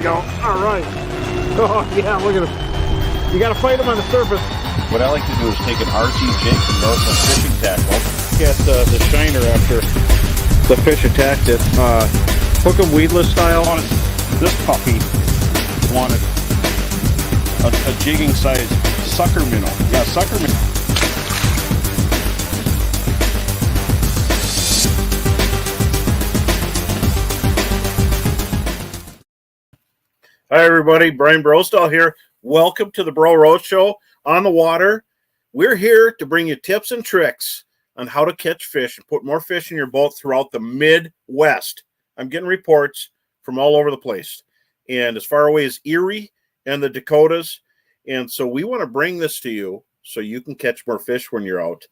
go. All right. Oh, yeah, look at him. You got to fight him on the surface. What I like to do is take an RC jig from Northland Fishing Tackle. Get the shiner after the fish attacked it. Hook 'em weedless style. This puppy wanted a jigging size sucker minnow. Yeah, sucker minnow. Hi, everybody. Brian Brosdahl here. Welcome to the Bro Roast Show on the water. We're here to bring you tips and tricks on how to catch fish and put more fish in your boat throughout the Midwest. I'm getting reports from all over the place and as far away as Erie and the Dakotas. And so we want to bring this to you so you can catch more fish when you're out.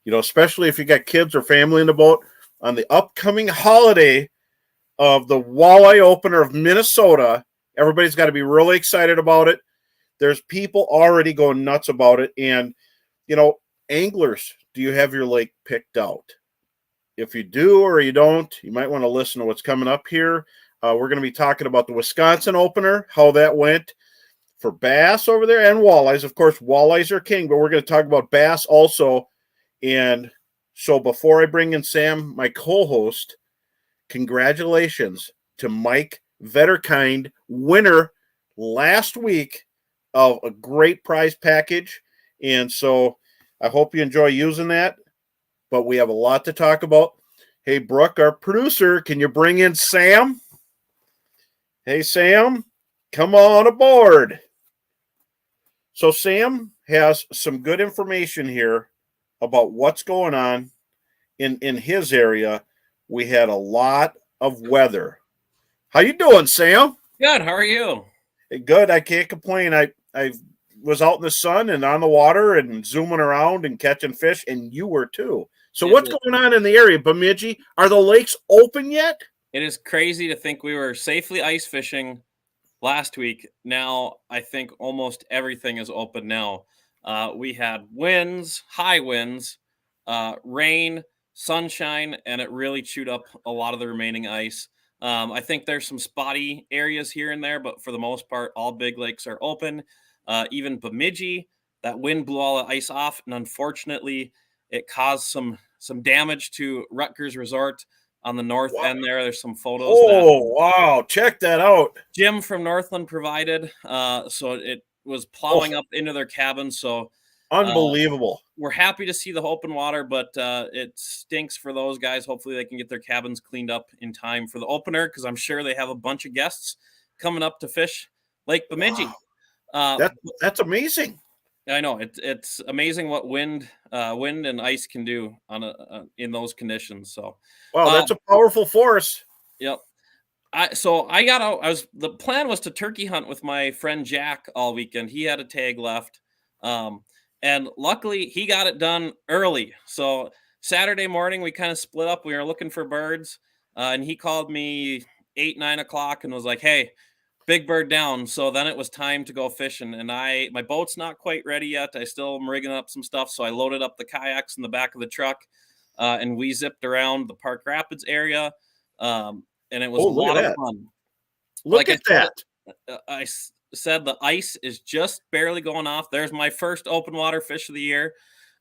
You know, especially if you got kids or family in the boat on the upcoming holiday of the Walleye Opener of Minnesota. Everybody's got to be really excited about it. There's people already going nuts about it. And, you know, anglers, do you have your lake picked out? If you do or you don't, you might want to listen to what's coming up here. We're going to be talking about the Wisconsin opener, how that went for bass over there and walleyes. Of course, walleyes are king, but we're going to talk about bass also. And so before I bring in Sam, my co-host, congratulations to Mike Vetterkind, winner last week of a great prize package. And so I hope you enjoy using that, but we have a lot to talk about. Hey, Brooke, our producer, can you bring in Sam? Hey, Sam, come on aboard. So Sam has some good information here about what's going on in his area. We had a lot of weather. How you doing, Sam? Good. How are you? Hey, good. I can't complain. I was out in the sun and on the water and zooming around and catching fish, and you were too. So what's going on in the area, Bemidji? Are the lakes open yet? It is crazy to think we were safely ice fishing last week. Now I think almost everything is open now. We had winds, high winds, rain, sunshine, and it really chewed up a lot of the remaining ice. I think there's some spotty areas here and there, but for the most part, all big lakes are open. Even Bemidji, that wind blew all the ice off, and unfortunately, it caused some damage to Rutgers Resort on the north end there. There's some photos. Oh, wow. Check that out. Jim from Northland provided. So it was plowing up into their cabin. So unbelievable. We're happy to see the open water, but it stinks for those guys. Hopefully they can get their cabins cleaned up in time for the opener, because I'm sure they have a bunch of guests coming up to fish Lake Bemidji. Wow. That's amazing. I know it's amazing what wind and ice can do in those conditions. So, wow, that's a powerful force. Yep. I got out. The plan was to turkey hunt with my friend Jack all weekend. He had a tag left, and luckily he got it done early. So Saturday morning we kind of split up. We were looking for birds, and he called me 8, 9 o'clock and was like, "Hey, big bird down." So then it was time to go fishing, and my boat's not quite ready yet. I still am rigging up some stuff. So I loaded up the kayaks in the back of the truck, and we zipped around the Park Rapids area. And it was a lot of fun. Look at that. I said the ice is just barely going off. There's my first open water fish of the year.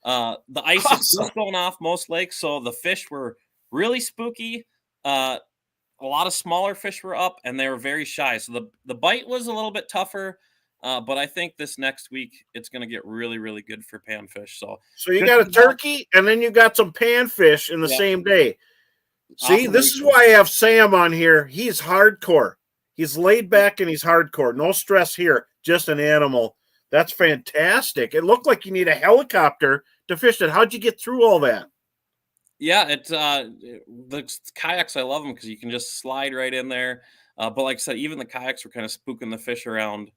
The ice is just going off most lakes. So the fish were really spooky. A lot of smaller fish were up, and they were very shy. So the bite was a little bit tougher, but I think this next week it's going to get really, really good for panfish. So you got a turkey, and then you got some panfish in the same day. See, this is why I have Sam on here. He's hardcore. He's laid back and he's hardcore. No stress here. Just an animal. That's fantastic. It looked like you need a helicopter to fish it. How'd you get through all that? Yeah, the kayaks, I love them because you can just slide right in there. But like I said, even the kayaks were kind of spooking the fish around.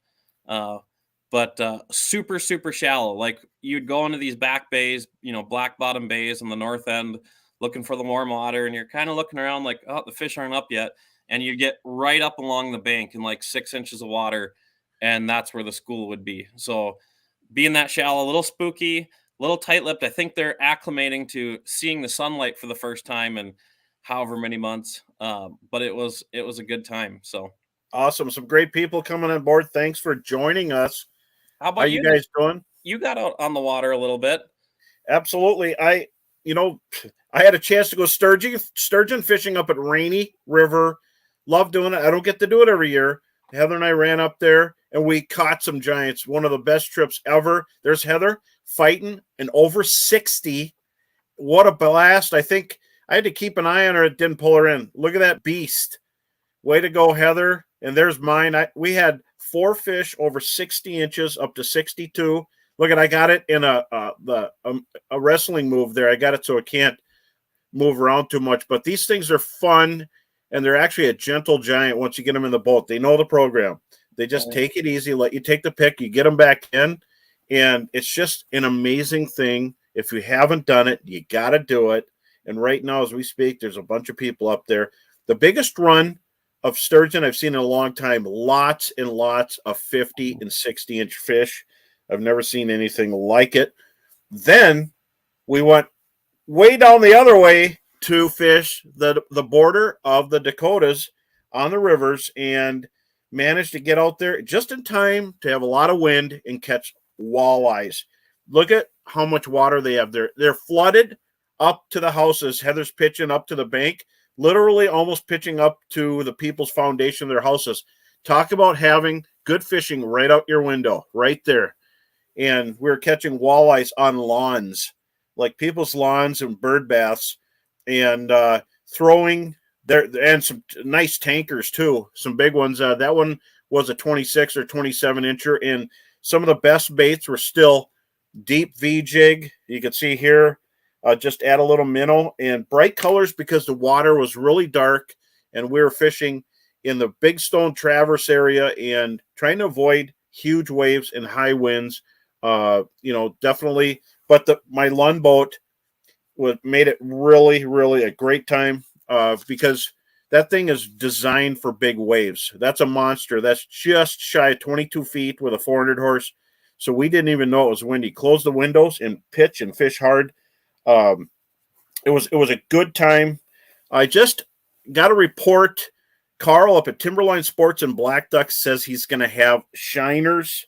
But super, super shallow. Like you'd go into these back bays, black bottom bays on the north end, looking for the warm water, and you're kind of looking around like, oh, the fish aren't up yet. And you get right up along the bank in like 6 inches of water, and that's where the school would be. So being that shallow, a little spooky, a little tight-lipped. I think they're acclimating to seeing the sunlight for the first time in however many months. But it was a good time. So Awesome. Some great people coming on board. Thanks for joining us. How How about you you? guys doing? You got out on the water a little bit. Absolutely. You know, I had a chance to go sturgeon fishing up at Rainy River. Love doing it. I don't get to do it every year. Heather and I ran up there and we caught some giants. One of the best trips ever. There's Heather fighting an over 60. What a blast. I think I had to keep an eye on her. It didn't pull her in. Look at that beast. Way to go, Heather. And there's mine. We had 4 fish over 60 inches up to 62. Look at, I got it in a wrestling move there. I got it so it can't move around too much. But these things are fun, and they're actually a gentle giant once you get them in the boat. They know the program. They just take it easy, let you take the pick, you get them back in, and it's just an amazing thing. If you haven't done it, you got to do it. And right now, as we speak, there's a bunch of people up there. The biggest run of sturgeon I've seen in a long time, lots and lots of 50 and 60-inch fish. I've never seen anything like it. Then we went way down the other way to fish the border of the Dakotas on the rivers and managed to get out there just in time to have a lot of wind and catch walleyes. Look at how much water they have there. They're flooded up to the houses. Heather's pitching up to the bank, literally almost pitching up to the people's foundation of their houses. Talk about having good fishing right out your window, right there. And we were catching walleyes on lawns, like people's lawns and bird baths, and throwing there, and some nice tankers too, some big ones. That one was a 26 or 27 incher, and some of the best baits were still deep V jig. You can see here, just add a little minnow and bright colors because the water was really dark, and we were fishing in the Big Stone Traverse area and trying to avoid huge waves and high winds. Definitely. But my Lund boat made it really, really a great time because that thing is designed for big waves. That's a monster. That's just shy of 22 feet with a 400 horse. So we didn't even know it was windy. Close the windows and pitch and fish hard. It was a good time. I just got a report. Carl up at Timberline Sports and Black Duck says he's going to have shiners.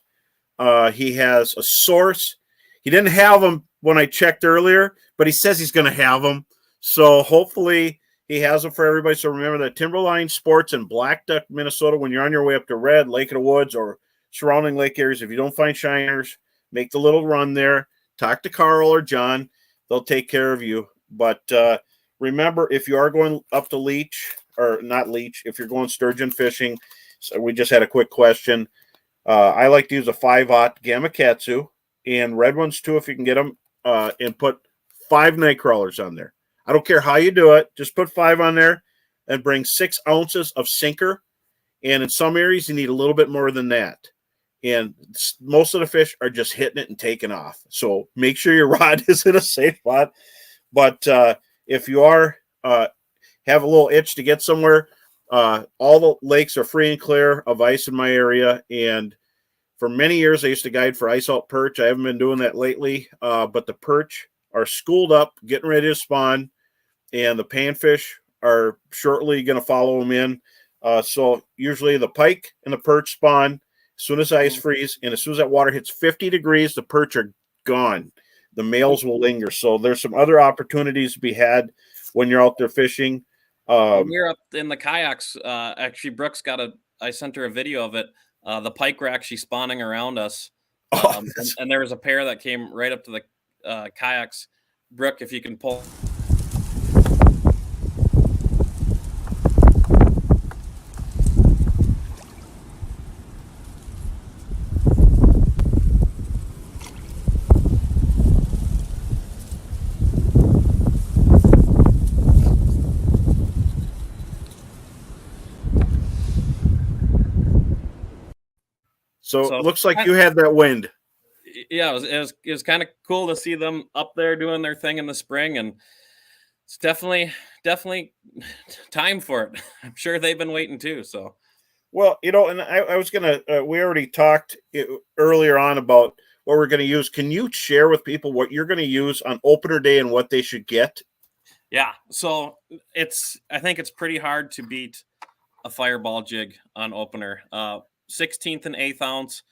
He has a source. He didn't have them when I checked earlier, but he says he's going to have them. So hopefully he has them for everybody. So remember that Timberline Sports in Black Duck, Minnesota, when you're on your way up to Red, Lake of the Woods, or surrounding lake areas, if you don't find shiners, make the little run there. Talk to Carl or John. They'll take care of you. But remember, if you are going up to Leech, or not Leech, if you're going sturgeon fishing, so we just had a quick question. I like to use a 5/0 Gamakatsu and red ones too if you can get them, and put 5 night crawlers on there. I don't care how you do it. Just put 5 on there and bring 6 ounces of sinker. And in some areas, you need a little bit more than that. And most of the fish are just hitting it and taking off. So make sure your rod is in a safe spot. But if you are have a little itch to get somewhere, all the lakes are free and clear of ice in my area. And for many years, I used to guide for ice out perch. I haven't been doing that lately, but the perch are schooled up, getting ready to spawn, and the panfish are shortly going to follow them in. So usually the pike and the perch spawn as soon as ice freeze, and as soon as that water hits 50 degrees, the perch are gone. The males will linger. So there's some other opportunities to be had when you're out there fishing. We're up in the kayaks. Actually, Brooks I sent her a video of it. The pike were actually spawning around us. And there was a pair that came right up to the kayaks. Brooke, if you can pull. So it looks like you had that wind. Yeah, it was kind of cool to see them up there doing their thing in the spring, and it's definitely time for it. I'm sure they've been waiting too. So, well, and I was gonna. We already talked earlier on about what we're gonna use. Can you share with people what you're gonna use on opener day and what they should get? Yeah, so I think it's pretty hard to beat a fireball jig on opener, 16th and 1/8 ounce,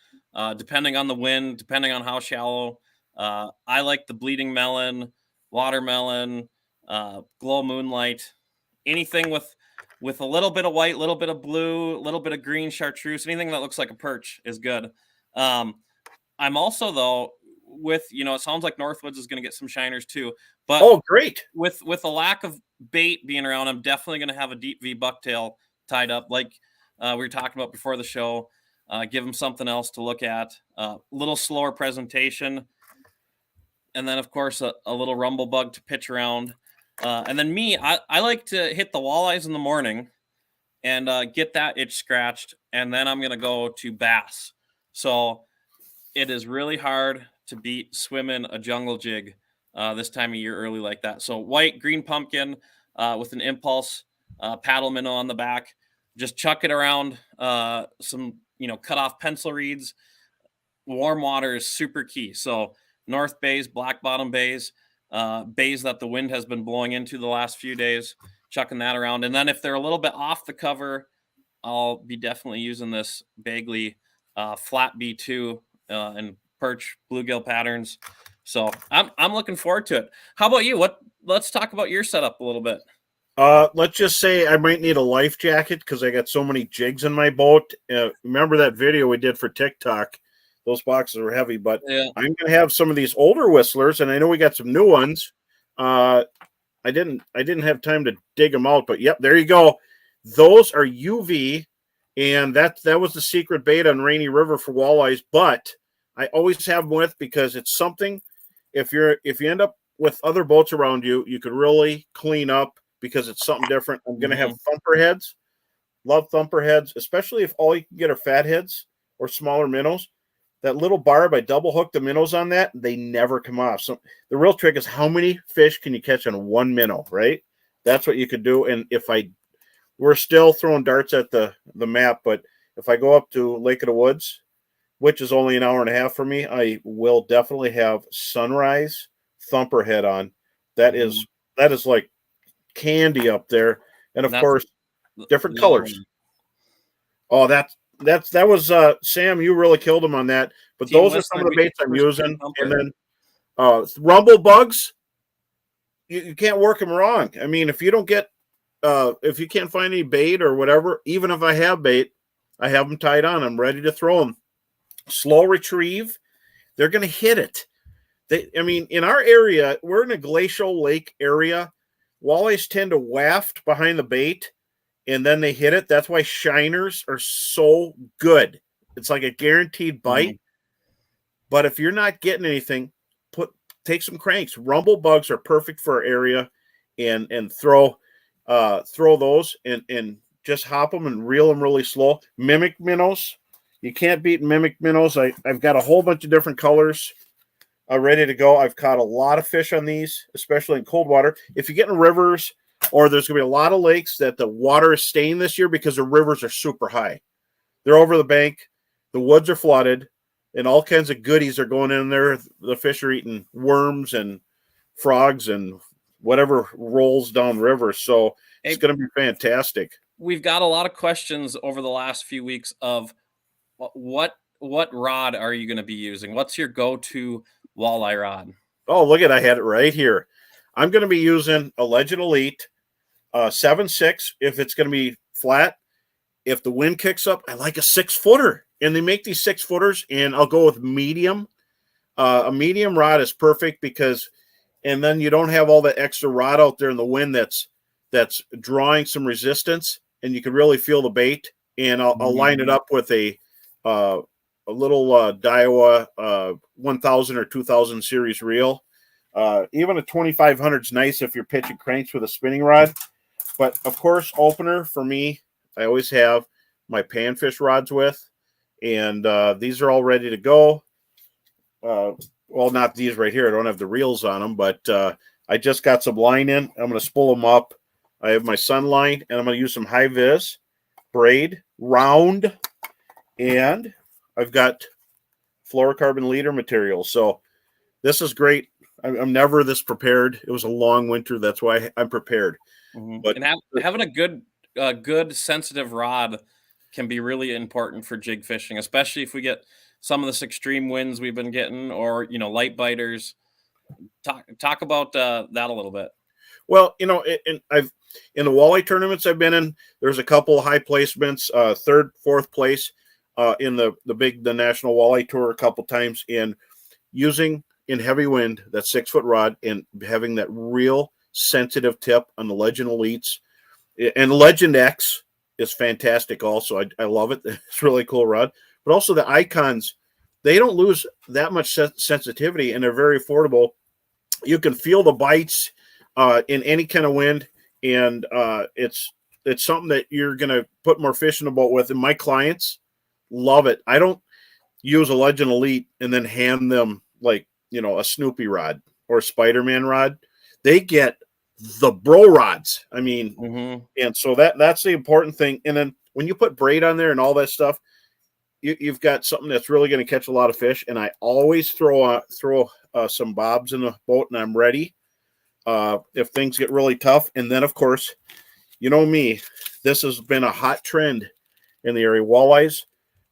depending on the wind, depending on how shallow. I like the bleeding melon, watermelon, glow moonlight, anything with a little bit of white, little bit of blue, a little bit of green chartreuse, anything that looks like a perch is good. I'm also, though, with, it sounds like Northwoods is going to get some shiners too, but Oh, great. with a lack of bait being around, I'm definitely going to have a deep V bucktail tied up, like we were talking about before the show. Give them something else to look at, a little slower presentation, and then of course a little rumble bug to pitch around. And then I like to hit the walleyes in the morning and get that itch scratched, and then I'm going to go to bass. So it is really hard to beat swimming a jungle jig this time of year early like that. So white, green pumpkin with an impulse paddle minnow on the back. Just chuck it around some, cut off pencil reeds. Warm water is super key. So north bays, black bottom bays, bays that the wind has been blowing into the last few days, chucking that around. And then if they're a little bit off the cover, I'll be definitely using this Bagley flat B2 and perch bluegill patterns. So I'm looking forward to it. How about you? Let's talk about your setup a little bit. Let's just say I might need a life jacket because I got so many jigs in my boat. Remember that video we did for TikTok? Those boxes were heavy, but Yeah. I'm going to have some of these older whistlers, and I know we got some new ones. I didn't have time to dig them out, but yep, there you go. Those are UV, and that was the secret bait on Rainy River for walleyes. But I always have them with because it's something. If you end up with other boats around you, you could really clean up because it's something different. I'm going to have thumper heads. Love thumper heads, especially if all you can get are fat heads or smaller minnows. That little barb, I double hook the minnows on that. They never come off. So the real trick is how many fish can you catch on one minnow, right? That's what you could do. And we're still throwing darts at the map, but if I go up to Lake of the Woods, which is only an hour and a half for me, I will definitely have sunrise thumper head on. That is like candy up there. And of course, different colors. Oh, that was Sam, you really killed him on that. But those are some of the baits I'm using. And then rumble bugs, you can't work them wrong. I mean, if you don't get if you can't find any bait or whatever, even if I have bait, I have them tied on. I'm ready to throw them. Slow retrieve, they're going to hit it. In our area, we're in a glacial lake area. Walleyes tend to waft behind the bait, and then they hit it. That's why shiners are so good. It's like a guaranteed bite. But if you're not getting anything, take some cranks. Rumble bugs are perfect for our area, and throw those and just hop them and reel them really slow. Mimic minnows, you can't beat mimic minnows. I've got a whole bunch of different colors ready to go. I've caught a lot of fish on these, especially in cold water. If you get in rivers, or there's going to be a lot of lakes that the water is staying this year because the rivers are super high. They're over the bank. The woods are flooded, and all kinds of goodies are going in there. The fish are eating worms and frogs and whatever rolls down rivers. So it's going to be fantastic. We've got a lot of questions over the last few weeks of what rod are you going to be using? What's your go-to walleye rod? Oh, look I had it right here. I'm going to be using a Legend Elite 7.6 if it's going to be flat. If the wind kicks up, I like a 6-footer. And they make these 6-footers, and I'll go with medium. A medium rod is perfect because, and then you don't have all that extra rod out there in the wind that's drawing some resistance, and you can really feel the bait. And I'll line it up with a little Daiwa 1000 or 2000 series reel. Even a 2500 is nice if you're pitching cranks with a spinning rod. But of course, opener for me, I always have my panfish rods with, and these are all ready to go. Well, not these right here. I don't have the reels on them, but I just got some line in. I'm going to spool them up. I have my sun line, and I'm going to use some high vis braid round, and I've got fluorocarbon leader material. So this is great. I'm never this prepared. It was a long winter. That's why I'm prepared. But and having a good a good sensitive rod can be really important for jig fishing, especially if we get some of this extreme winds we've been getting, or light biters. Talk about that a little bit. Well, I've in the walleye tournaments I've been in, there's a couple of high placements, third, fourth place in the National Walleye Tour a couple times, and using in heavy wind that 6-foot rod and having that real sensitive tip on the Legend Elites, and Legend X is fantastic. Also, I love it. It's a really cool rod, but also the Icons, they don't lose that much sensitivity, and they're very affordable. You can feel the bites in any kind of wind, and it's something that you're going to put more fish in the boat with. And my clients love it. I don't use a Legend Elite and then hand them like a Snoopy rod or a Spider-Man rod. They get the bro rods. I mean, and so that's the important thing. And then when you put braid on there and all that stuff, you've got something that's really going to catch a lot of fish. And I always throw some bobs in the boat, and I'm ready if things get really tough. And then, of course, you know me, this has been a hot trend in the area, walleyes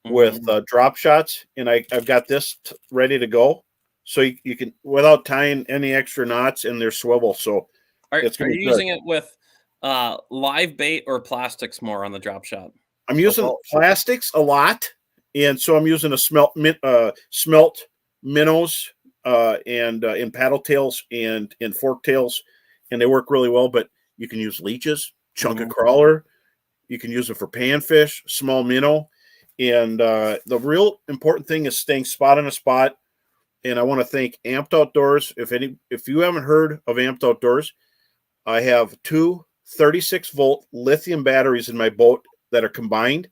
with drop shots, and I've got this ready to go, so you can, without tying any extra knots, and there's swivel. So are you using it with live bait or plastics more on the drop shot? I'm using plastics a lot, and so I'm using a smelt minnows and in paddle tails and in fork tails, and they work really well. But you can use leeches, chunk of crawler. You can use it for panfish, small minnow. And the real important thing is staying spot on a spot. And I want to thank Amped Outdoors. If you haven't heard of Amped Outdoors, I have two 36-volt lithium batteries in my boat that are combined,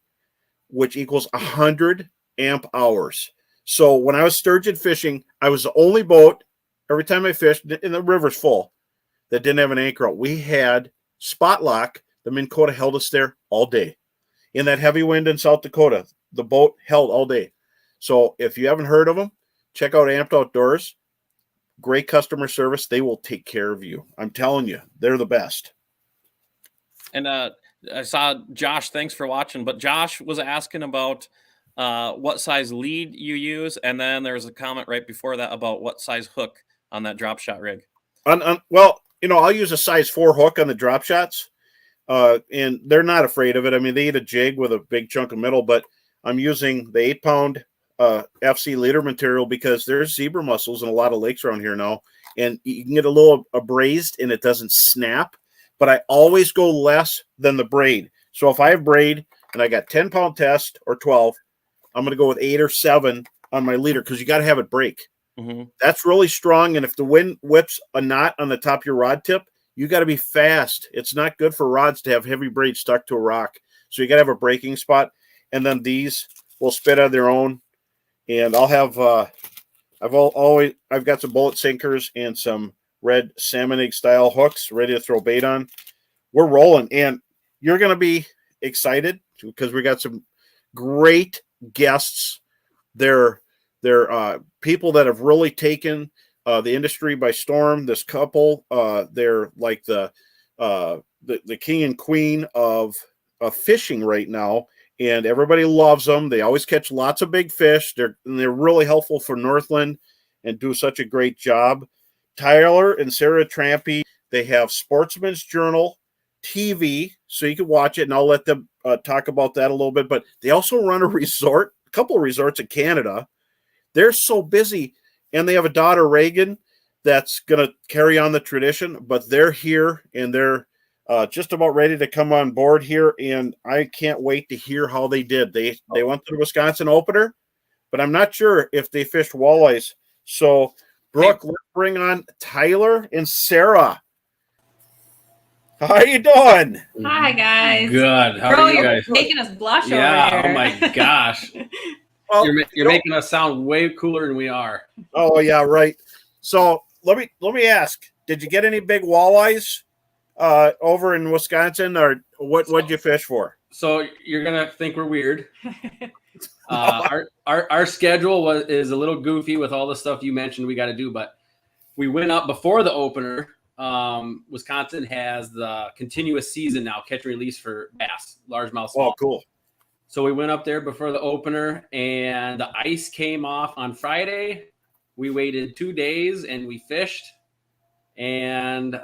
which equals 100 amp hours. So when I was sturgeon fishing, I was the only boat, every time I fished, and the river's full, that didn't have an anchor out. We had spot lock. The Minn Kota held us there all day. In that heavy wind in South Dakota, the boat held all day. So if you haven't heard of them, check out Amped Outdoors. Great customer service. They will take care of you. I'm telling you, they're the best. And I saw Josh, thanks for watching, but Josh was asking about what size lead you use, and then there was a comment right before that about what size hook on that drop shot rig. Well, I'll use a size 4 hook on the drop shots. And they're not afraid of it. I mean, they eat a jig with a big chunk of metal, but I'm using the 8-pound FC leader material because there's zebra mussels in a lot of lakes around here now, and you can get a little abrased and it doesn't snap. But I always go less than the braid. So if I have braid and I got 10-pound test or 12, I'm going to go with 8 or 7 on my leader because you got to have it break. That's really strong, and if the wind whips a knot on the top of your rod tip, you got to be fast. It's not good for rods to have heavy braid stuck to a rock. So you got to have a breaking spot. And then these will spit on their own. And I'll have, I've got some bullet sinkers and some red salmon egg style hooks ready to throw bait on. We're rolling. And you're going to be excited because we got some great guests. They're people that have really taken the industry by storm. This couple, they're like the king and queen of fishing right now, and everybody loves them. They always catch lots of big fish. They're really helpful for Northland and do such a great job. Tyler and Sara Trampe, they have Sportsman's Journal TV, so you can watch it, and I'll let them talk about that a little bit. But they also run a couple of resorts in Canada. They're so busy. And they have a daughter, Reagan, that's going to carry on the tradition. But they're here, and they're just about ready to come on board here. And I can't wait to hear how they did. They went to the Wisconsin opener, but I'm not sure if they fished walleyes. So, Brooke, let's bring on Tyler and Sara. How are you doing? Hi, guys. Good. How Bro, are you guys? You're making us blush over Yeah. here. Oh my gosh. Well, You're making us sound way cooler than we are. Oh yeah, right. So let me ask: did you get any big walleyes over in Wisconsin, or what'd you fish for? So you're gonna think we're weird. Our schedule is a little goofy with all the stuff you mentioned we got to do, but we went up before the opener Wisconsin has the continuous season now, catch and release for bass, largemouth. Oh, cool. So we went up there before the opener, and the ice came off on Friday. We waited 2 days, and we fished, and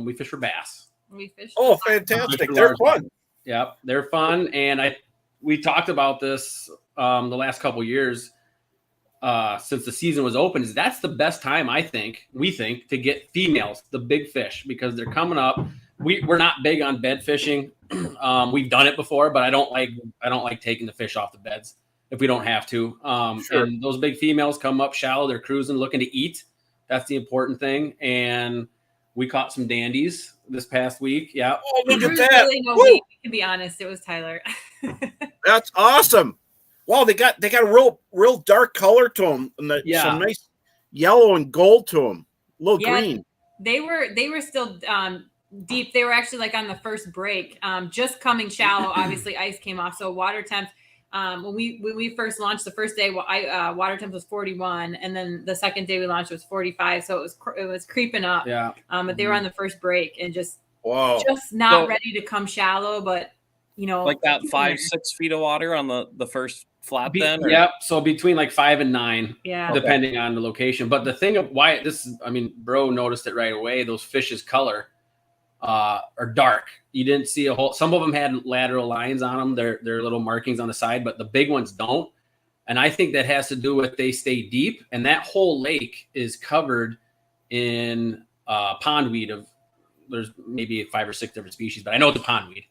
we fished for bass. We fished. Oh, fantastic. They're fun. Yep, they're fun. And we talked about this the last couple years since the season was open. Is that's the best time we think to get females, the big fish, because they're coming up. We're not big on bed fishing. We've done it before, but I don't like taking the fish off the beds if we don't have to. Sure. And those big females come up shallow. They're cruising, looking to eat. That's the important thing. And we caught some dandies this past week. Yeah. Oh, look There at was that. really no week, to be honest. It was Tyler. That's awesome. Wow, they got a real dark color to them, and some nice yellow and gold to them. A little green. They were still deep. They were actually like on the first break, just coming shallow. Obviously, ice came off, so water temps. When we first launched, the first day, water temp was 41, and then the second day we launched it was 45. So it was creeping up. Yeah. But they were on the first break and just Wow. not ready to come shallow, but like that 5-6 feet of water on the first flat then. Or? Yep. So between like 5 and 9, depending on the location. But the thing of why Bro noticed it right away. Those fish's color are dark. You didn't see a whole. Some of them had lateral lines on them. They're little markings on the side, but the big ones don't. And I think that has to do with they stay deep, and that whole lake is covered in pondweed. There's maybe 5 or 6 different species, but I know it's a pondweed.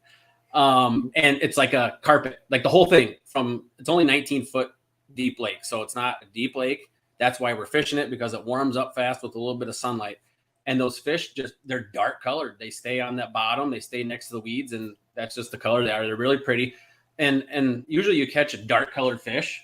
And it's like a carpet, like the whole thing it's only 19-foot deep lake. So it's not a deep lake. That's why we're fishing it, because it warms up fast with a little bit of sunlight. And those fish they're dark colored. They stay on that bottom. They stay next to the weeds, and that's just the color they are. They're really pretty. And usually you catch a dark colored fish.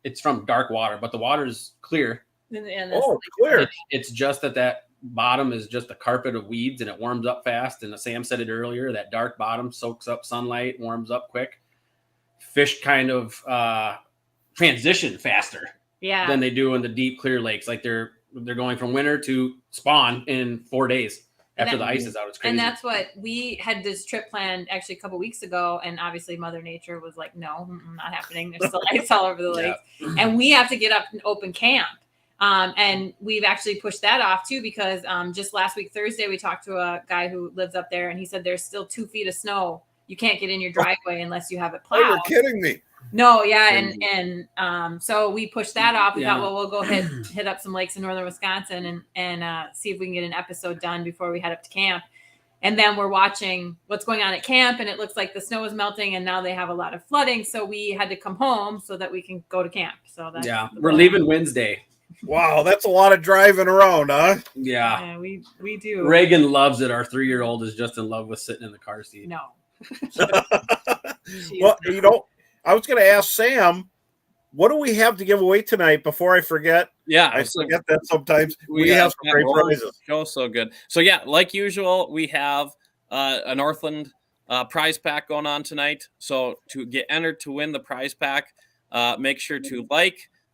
It's from dark water, but the water is clear. It's clear. It's just that bottom is just a carpet of weeds, and it warms up fast. And Sam said it earlier, that dark bottom soaks up sunlight, warms up quick. Fish kind of transition faster than they do in the deep clear lakes. Like they're going from winter to spawn in 4 days after the ice is out. It's crazy. And that's what we had this trip planned actually a couple weeks ago. And obviously Mother Nature was like, no, not happening. There's still ice all over the lake. And we have to get up and open camp. And we've actually pushed that off too, because just last week, Thursday, we talked to a guy who lives up there, and he said there's still 2 feet of snow. You can't get in your driveway unless you have it plowed. Oh, you're kidding me. No, yeah, and so we pushed that off. We thought, well, we'll go hit up some lakes in northern Wisconsin and see if we can get an episode done before we head up to camp. And then we're watching what's going on at camp, and it looks like the snow is melting, and now they have a lot of flooding. So we had to come home so that we can go to camp. So that's we're leaving Wednesday. Wow, that's a lot of driving around, huh? Yeah, we do. Reagan loves it. Our 3-year-old is just in love with sitting in the car seat. No. Well, I was going to ask Sam, what do we have to give away tonight before I forget? Yeah, I forget that sometimes. We have some great prizes. Show so good. So yeah, like usual, we have a Northland prize pack going on tonight. So to get entered to win the prize pack, make sure to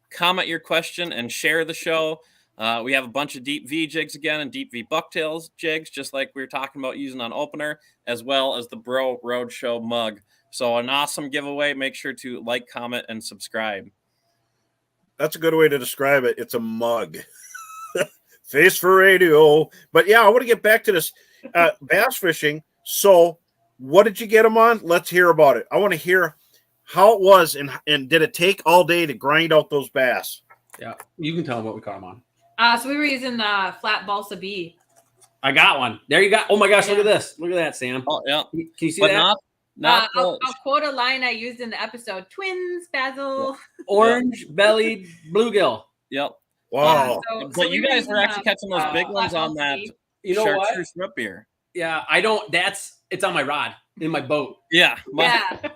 comment your question, and share the show. We have a bunch of deep V jigs again, and deep V bucktails jigs, just like we were talking about using on opener, as well as the Bro Roadshow mug. So an awesome giveaway. Make sure to comment, and subscribe. That's a good way to describe it. It's a mug. Face for radio. But yeah, I want to get back to this bass fishing. So what did you get them on? Let's hear about it. I want to hear how it was, and did it take all day to grind out those bass? Yeah, you can tell them what we caught them on. So we were using the flat balsa B. I got one. There you go. Oh my gosh, look at this. Look at that, Sam. Oh yeah. Can you see that? I'll quote a line I used in the episode: "Twins, Basil." Orange-bellied bluegill. Yep. Wow. But you guys were actually catching those big ones on that chartreuse root beer. Yeah, I don't. It's on my rod in my boat. Yeah.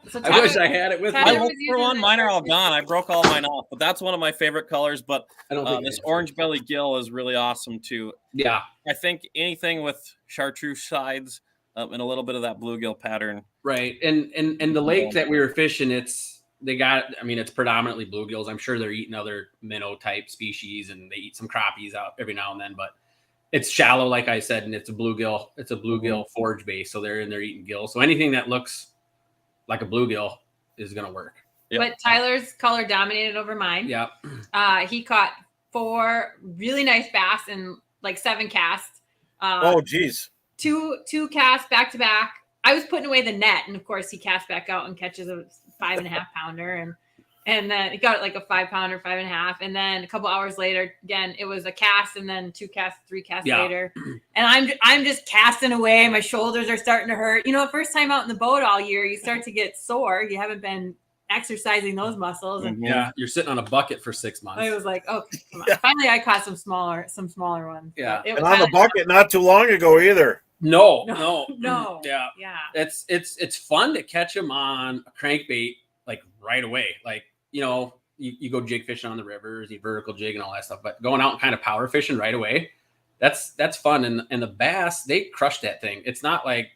So I wish I had it with me. I looked for one. Mine are all gone. I broke all mine off, but that's one of my favorite colors. But I don't think this orange belly gill is really awesome too. Yeah. I think anything with chartreuse sides and a little bit of that bluegill pattern. Right. And the lake that we were fishing, it's predominantly bluegills. I'm sure they're eating other minnow type species, and they eat some crappies out every now and then, but it's shallow, like I said, and it's a bluegill. It's a bluegill forage base, so they're in there eating gills. So anything that looks like a bluegill is going to work. Yep. But Tyler's color dominated over mine. Yeah. He caught 4 really nice bass in like 7 casts. Oh, geez. Two casts back to back. I was putting away the net, and of course he casts back out and catches a 5.5 pounder, and then he got like a 5 pounder, 5.5, and then a couple hours later, again it was a cast, and then 2 casts, 3 casts later, and I'm just casting away. My shoulders are starting to hurt. You know, first time out in the boat all year, you start to get sore. You haven't been exercising those muscles, and you're sitting on a bucket for 6 months. I was like, okay, come on. Finally, I caught some smaller ones. Yeah, and on the bucket not too long ago either. No. Yeah. It's fun to catch them on a crankbait like right away. Like, you know, you go jig fishing on the rivers, you vertical jig and all that stuff, but going out and kind of power fishing right away, that's fun. And the bass, they crushed that thing. It's not like,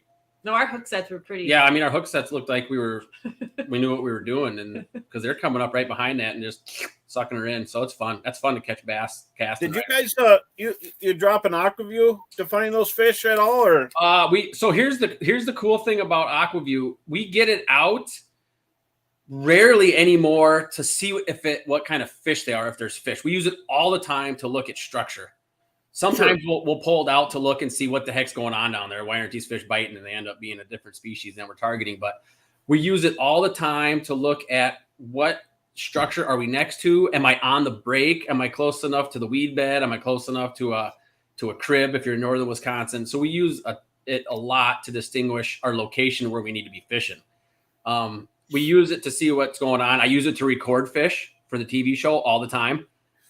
no, our hook sets were pretty. Yeah, I mean, our hook sets looked like we knew what we were doing, and because they're coming up right behind that and just sucking her in. So it's fun. That's fun to catch bass casting. Did you guys you drop an Aquaview to find those fish at all, or so here's the cool thing about Aquaview. We get it out rarely anymore to see what kind of fish they are, if there's fish. We use it all the time to look at structure. Sometimes we'll pull it out to look and see what the heck's going on down there. Why aren't these fish biting? And they end up being a different species than we're targeting. But we use it all the time to look at what structure are we next to? Am I on the break? Am I close enough to the weed bed? Am I close enough to a crib if you're in northern Wisconsin? So we use it a lot to distinguish our location where we need to be fishing. We use it to see what's going on. I use it to record fish for the TV show all the time.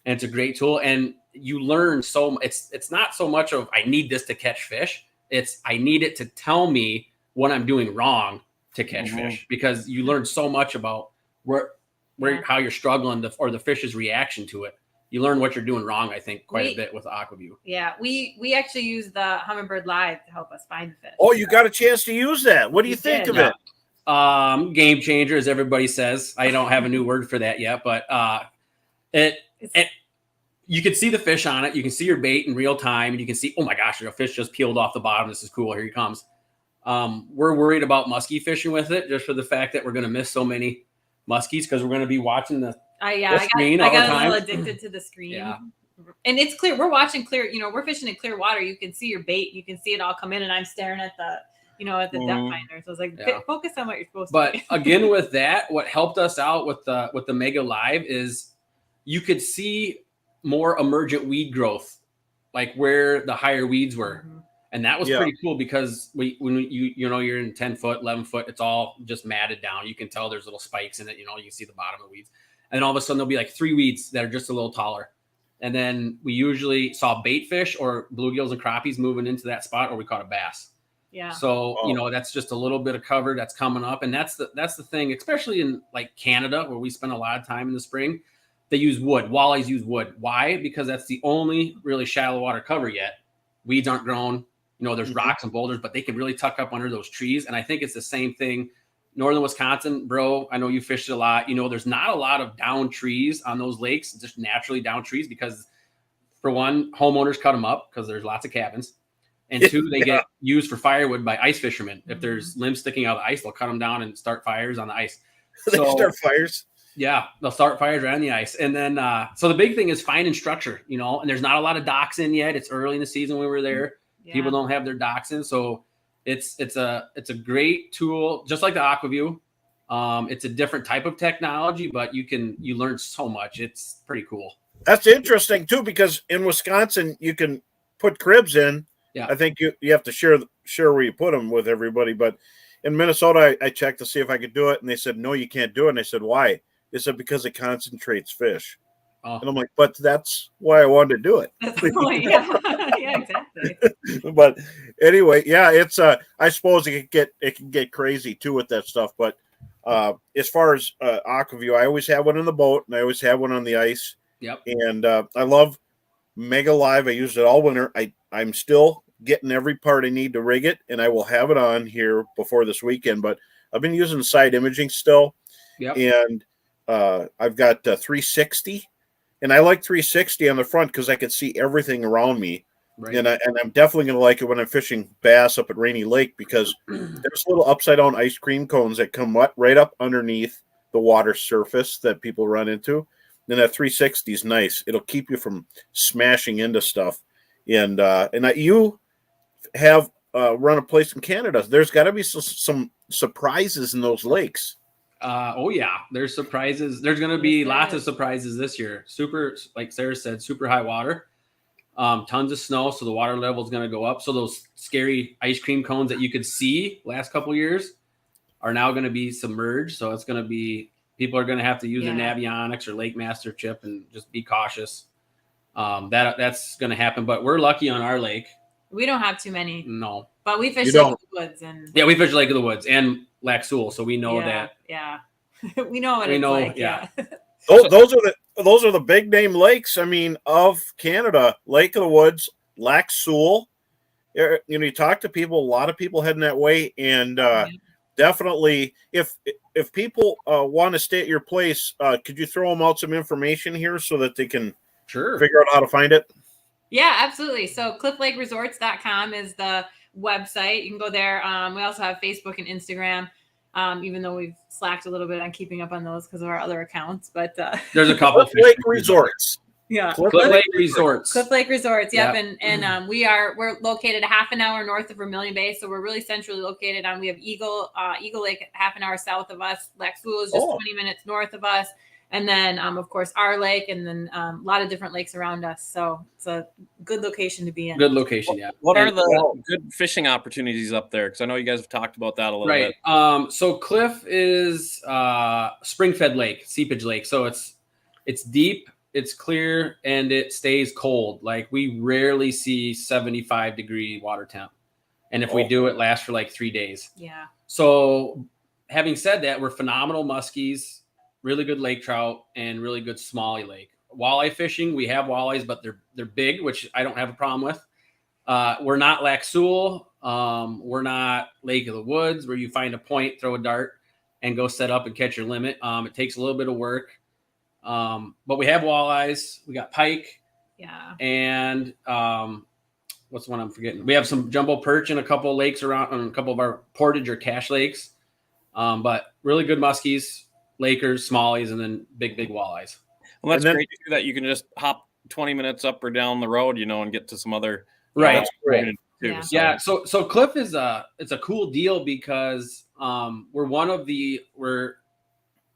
And it's a great tool. And you learn it's not so much of I need this to catch fish. It's I need it to tell me what I'm doing wrong to catch fish, because you learn so much about how you're struggling or the fish's reaction to it. You learn what you're doing wrong, I think, quite a bit with Aquaview. Yeah, we actually use the Humminbird Live to help us find the fish. Oh, you got a chance to use that. What do you think of it? Game changer, as everybody says. I don't have a new word for that yet, but you can see the fish on it. You can see your bait in real time, and you can see, oh my gosh, a fish just peeled off the bottom. This is cool. Here he comes. We're worried about muskie fishing with it, just for the fact that we're going to miss so many muskies because we're going to be watching the screen all the time. I got a little addicted to the screen. Yeah. And it's clear. We're watching clear. You know, we're fishing in clear water. You can see your bait. You can see it all come in, and I'm staring at the depth finder. So I was like, focus on what you're supposed to. But again, with that, what helped us out with the Mega Live is you could see more emergent weed growth, like where the higher weeds were. And that was pretty cool, because when you're in 10 foot, 11 foot, it's all just matted down. You can tell there's little spikes in it. You can see the bottom of the weeds. And all of a sudden there'll be like 3 weeds that are just a little taller. And then we usually saw bait fish or bluegills and crappies moving into that spot, or we caught a bass. Yeah. So, that's just a little bit of cover that's coming up. And that's the thing, especially in like Canada, where we spend a lot of time in the spring. They use wood. Walleyes use wood. Why? Because that's the only really shallow water cover yet. Weeds aren't grown. There's rocks and boulders, but they can really tuck up under those trees. And I think it's the same thing. Northern Wisconsin, bro, I know you fished a lot. There's not a lot of down trees on those lakes, just naturally down trees, because for one, homeowners cut them up because there's lots of cabins. And 2, they get used for firewood by ice fishermen. If there's limbs sticking out of the ice, they'll cut them down and start fires on the ice. They start fires. Yeah, they'll start fires right on the ice. And then, so the big thing is finding structure, and there's not a lot of docks in yet. It's early in the season when we were there. Yeah. People don't have their docks in. So it's a great tool, just like the Aquaview. It's a different type of technology, but you learn so much. It's pretty cool. That's interesting too, because in Wisconsin, you can put cribs in. Yeah. I think you have to share where you put them with everybody. But in Minnesota, I checked to see if I could do it. And they said, no, you can't do it. And I said, why? They said, because it concentrates fish. Oh. And I'm like, but that's why I wanted to do it. That's the point. Yeah, exactly. But anyway, it's I suppose it can get crazy too with that stuff. But as far as Aquaview, I always have one in the boat, and I always have one on the ice. Yep. And I love Mega Live. I used it all winter. I'm still getting every part I need to rig it, and I will have it on here before this weekend. But I've been using side imaging still. Yep. And I've got 360, and I like 360 on the front because I can see everything around me. Right. And I'm definitely going to like it when I'm fishing bass up at Rainy Lake, because there's little upside down ice cream cones that come right up underneath the water surface that people run into. And that 360 is nice. It'll keep you from smashing into stuff. And you have run a place in Canada. There's got to be some surprises in those lakes. Oh yeah, there's surprises. There's going to be lots of surprises this year. Super, like Sarah said, super high water. Tons of snow, so the water level is going to go up. So those scary ice cream cones that you could see last couple of years are now going to be submerged. So it's going to be, people are going to have to use their Navionics or Lake Master chip and just be cautious. That's going to happen. But we're lucky on our lake. We don't have too many. No, but we fish Lake of the Woods, and we fish Lake of the Woods and Lac Seul, so we know that. Yeah, we know what it's like. Yeah. Those are the big name lakes. I mean, of Canada, Lake of the Woods, Lac Seul. You talk to people, a lot of people heading that way, and definitely, if people want to stay at your place, could you throw them out some information here so that they can figure out how to find it? Yeah, absolutely. So clifflakeresorts.com is the website. You can go there. We also have Facebook and Instagram. Even though we've slacked a little bit on keeping up on those because of our other accounts, but there's a couple of Lake Resorts. Yeah, Cliff Lake Resorts. Cliff Lake Resorts. Yep, and we're located a half an hour north of Vermilion Bay, so we're really centrally located. We have Eagle Lake half an hour south of us. Lac Seul is just 20 minutes north of us, and then of course our lake, and then a lot of different lakes around us. So it's a good location to be in. Good location, yeah. What are the good fishing opportunities up there? Because I know you guys have talked about that a little bit. So Cliff is spring-fed lake, seepage lake. So it's deep, it's clear, and it stays cold. Like we rarely see 75-degree water temp, and if we do, it lasts for like 3 days. Yeah. So having said that, we're phenomenal muskies, really good lake trout, and really good smallie lake. Walleye fishing, we have walleyes, but they're big, which I don't have a problem with. We're not Lac Seul. We're not Lake of the Woods, where you find a point, throw a dart, and go set up and catch your limit. It takes a little bit of work. But we have walleyes. We got pike. Yeah. And what's the one I'm forgetting? We have some jumbo perch in a couple of lakes around, on a couple of our portage or cache lakes. But really good muskies, Lakers, smallies, and then big walleyes. Well, that's great to hear that you can just hop 20 minutes up or down the road, and get to some other right. Too, yeah. So Cliff is it's a cool deal because we're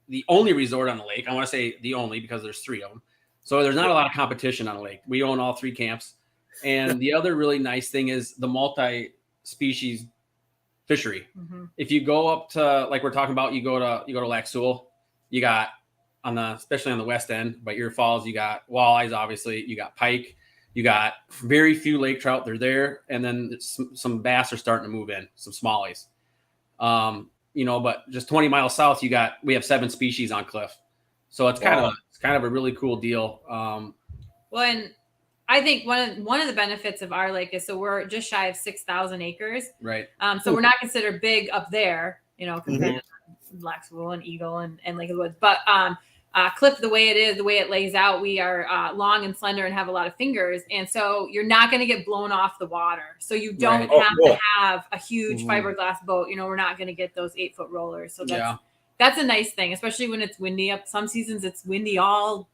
the only resort on the lake. I want to say the only because there's 3 of them. So there's not a lot of competition on the lake. We own all 3 camps. And the other really nice thing is the multi-species fishery. Mm-hmm. If you go up to, like we're talking about, you go to Lac Seul, you got especially on the west end, but your falls, you got walleyes, obviously, you got pike, you got very few lake trout. They're there. And then some bass are starting to move in, some smallies. But just 20 miles south, we have 7 species on Cliff. So it's kind of a really cool deal. Well, and I think one of the benefits of our lake is, so we're just shy of 6,000 acres. Right. So we're not considered big up there, compared to Lac Seul and Eagle and Lake of the Woods. But Cliff, the way it lays out, we are long and slender and have a lot of fingers. And so you're not going to get blown off the water. So you don't have to have a huge fiberglass boat. We're not going to get those 8-foot rollers. So that's a nice thing, especially when it's windy. Up some seasons it's windy all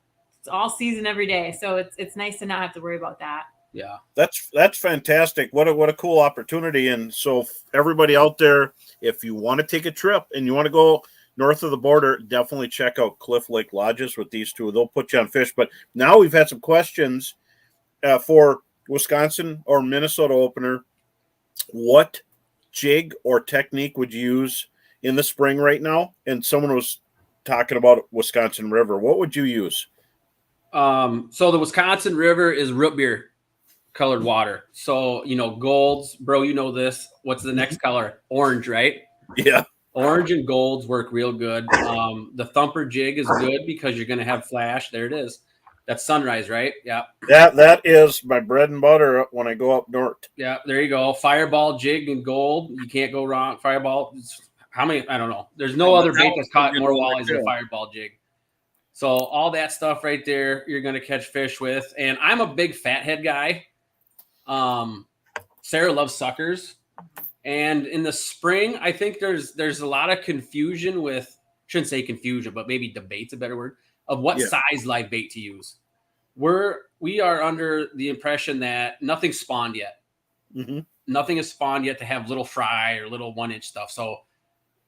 season, every day. So it's nice to not have to worry about that. Yeah, that's fantastic. What a cool opportunity. And so everybody out there, if you want to take a trip and you want to go north of the border, definitely check out Cliff Lake Lodges with these 2. They'll put you on fish. But now we've had some questions for Wisconsin or Minnesota opener. What jig or technique would you use in the spring right now? And someone was talking about Wisconsin River. What would you use? So the Wisconsin River is root beer colored water. So, golds, bro, this. What's the next color? Orange, right? Yeah. Orange and golds work real good. The thumper jig is good because you're going to have flash. There it is. That's sunrise, right? Yeah. That is my bread and butter when I go up north. Yeah, there you go. Fireball jig and gold. You can't go wrong. Fireball. How many? I don't know. There's no other bait that's caught more walleyes than a fireball jig. So all that stuff right there, you're going to catch fish with. And I'm a big fathead guy. Sarah loves suckers. And in the spring, I think there's a lot of confusion with, shouldn't say confusion, but maybe debate's a better word, of what size live bait to use. We are under the impression that nothing's spawned yet. Mm-hmm. Nothing is spawned yet to have little fry or little 1-inch stuff. So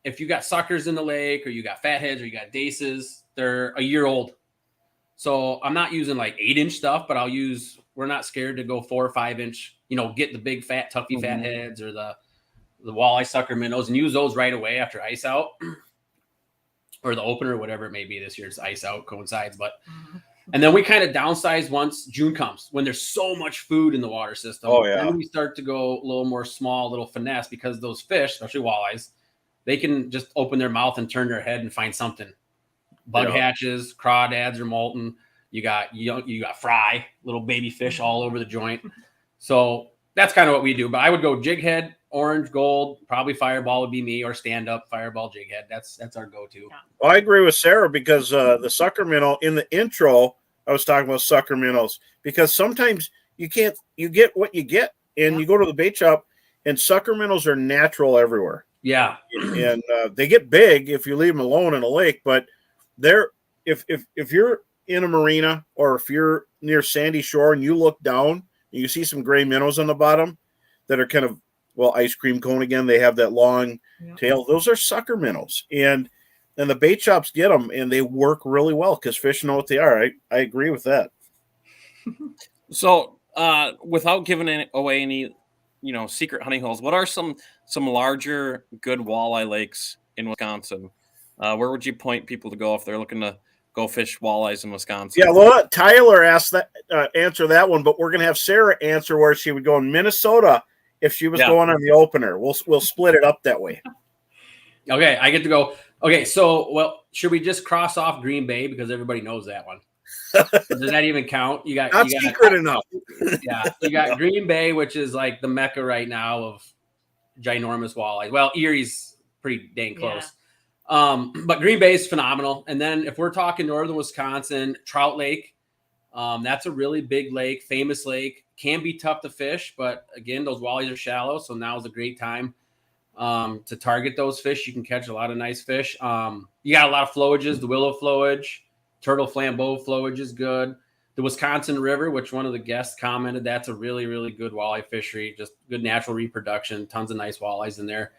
if you got suckers in the lake, or you got fatheads, or you got daces, they're a year old. So I'm not using like 8-inch stuff, but we're not scared to go 4 or 5-inch, get the big fat tuffy fatheads or the walleye sucker minnows and use those right away after ice out or the opener, whatever it may be. This year's ice out coincides, but and then we kind of downsize once June comes, when there's so much food in the water system. Oh, yeah. Then we start to go a little more small, little finesse, because those fish, especially walleyes, they can just open their mouth and turn their head and find something. Bug hatches, crawdads are molten. You got fry, little baby fish all over the joint. So that's kind of what we do. But I would go jig head, orange, gold, probably fireball would be me, or stand up fireball, jig head. That's our go-to. Well, I agree with Sarah, because the sucker minnow, in the intro, I was talking about sucker minnows, because sometimes you get what you get, and you go to the bait shop, and sucker minnows are natural everywhere. Yeah. And they get big if you leave them alone in a lake, but if you're in a marina, or if you're near sandy shore and you look down and you see some gray minnows on the bottom that are kind of, ice cream cone again, they have that long tail. Those are sucker minnows, and the bait shops get them, and they work really well because fish know what they are. I agree with that. So without giving away any secret hunting holes, what are some larger good walleye lakes in Wisconsin? Where would you point people to go if they're looking to go fish walleyes in Wisconsin? Yeah, well, let Tyler answer that one, but we're going to have Sarah answer where she would go in Minnesota if she was going on the opener. We'll split it up that way. Okay, I get to go. Okay, so, should we just cross off Green Bay, because everybody knows that one? Does that even count? You got secret enough. Yeah, you got Green Bay, which is like the mecca right now of ginormous walleye. Well, Erie's pretty dang close. But Green Bay is phenomenal. And then if we're talking northern Wisconsin, Trout Lake, that's a really big lake, famous lake. Can be tough to fish, but again, those walleyes are shallow, so now is a great time to target those fish. You can catch a lot of nice fish. You got a lot of flowages, the willow flowage, turtle flambeau flowage is good. The Wisconsin River, which one of the guests commented, that's a really, really good walleye fishery, just good natural reproduction, tons of nice walleyes in there.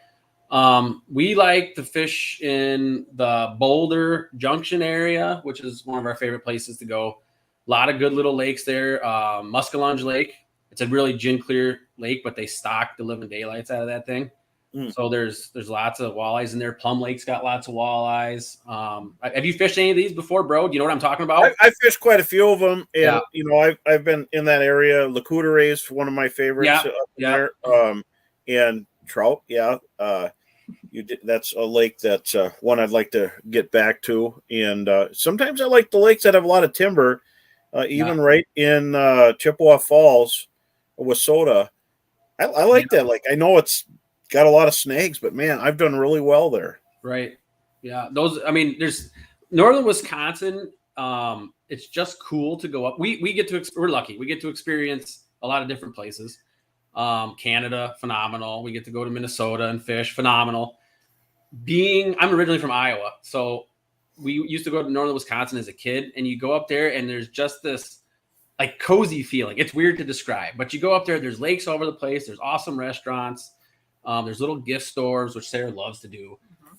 We like to fish in the Boulder Junction area, which is one of our favorite places to go. A lot of good little lakes there. Muskellunge Lake, it's a really gin clear lake, but they stock the living daylights out of that thing. So there's lots of walleyes in there. Plum Lake's got lots of walleyes. Have you fished any of these before, bro? Do you know what I'm talking about? I fished quite a few of them, and I've been in that area. Lacoudere is one of my favorites. There. And trout, that's a lake that's one I'd like to get back to. And sometimes I like the lakes that have a lot of timber, even right in Chippewa Falls, Wissota. I like that lake. I know it's got a lot of snags, but man, I've done really well there. Right. Yeah. There's northern Wisconsin. It's just cool to go up. We're lucky. We get to experience a lot of different places. Canada, phenomenal. We get to go to Minnesota and fish, phenomenal. I'm originally from Iowa, so we used to go to northern Wisconsin as a kid, and you go up there and there's just this like cozy feeling. It's weird to describe, but you go up there, there's lakes all over the place. There's awesome restaurants. There's little gift stores, which Sarah loves to do.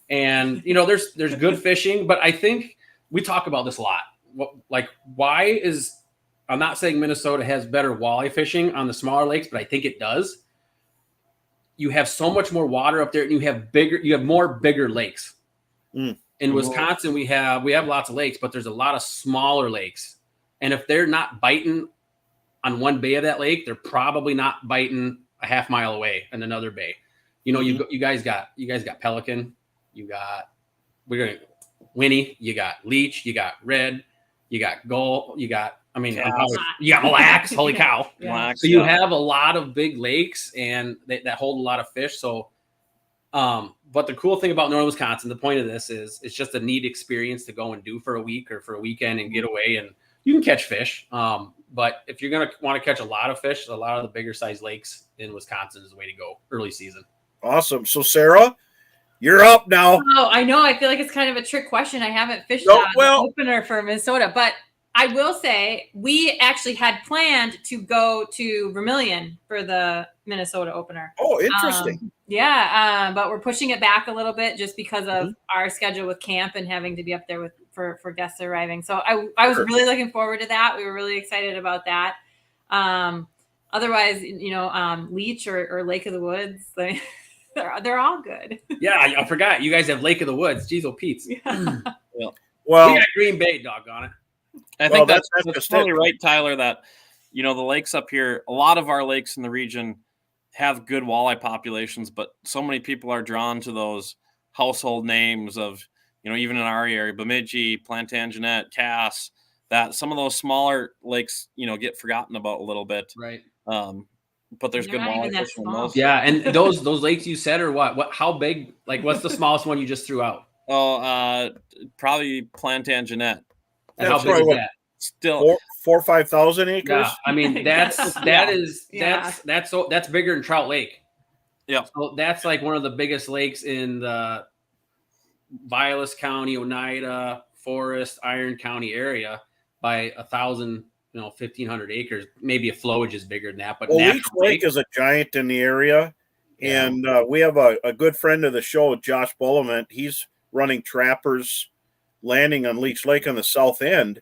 And, there's good fishing, but I think we talk about this a lot. I'm not saying Minnesota has better walleye fishing on the smaller lakes, but I think it does. You have so much more water up there, and you have more bigger lakes. In Wisconsin, we have lots of lakes, but there's a lot of smaller lakes. And if they're not biting on one bay of that lake, they're probably not biting a half mile away in another bay. You guys got pelican, Winnie, you got leech, you got red, you got gull, you got Mille Lacs, holy cow. So you have a lot of big lakes, and that hold a lot of fish. So, but the cool thing about northern Wisconsin, the point of this is it's just a neat experience to go and do for a week or for a weekend and get away, and you can catch fish. But if you're going to want to catch a lot of fish, a lot of the bigger size lakes in Wisconsin is the way to go early season. Awesome. So Sarah, you're up now. Oh, I know. I feel like it's kind of a trick question. I haven't fished No, the opener for Minnesota, but I will say we actually had planned to go to Vermilion for the Minnesota opener. Oh, interesting. But we're pushing it back a little bit just because of our schedule with camp and having to be up there for guests arriving. So I was really looking forward to that. We were really excited about that. Otherwise, Leech or Lake of the Woods, they're all good. Yeah, I forgot. You guys have Lake of the Woods. Jeez, oh Pete's. Yeah. Well, we got Green Bay, doggone it. I think that's totally right, Tyler, that, the lakes up here, a lot of our lakes in the region have good walleye populations, but so many people are drawn to those household names of, even in our area, Bemidji, Plantagenet, Cass, that some of those smaller lakes, get forgotten about a little bit. Right. But there's good walleye fishing in those. Yeah, and those lakes you said are what? How big? Like, what's the smallest one you just threw out? Oh, probably Plantagenet. And how big is that? Still 4,000 or 5,000 acres. Yeah, I mean that's bigger than Trout Lake. Yeah, so that's like one of the biggest lakes in the Vilas County, Oneida, Forest, Iron County area by 1,000, 1,500 acres. Maybe a flowage is bigger than that, but Leech Lake is a giant in the area, and we have a good friend of the show, Josh Bullament. He's running Trappers Landing on Leech Lake on the south end.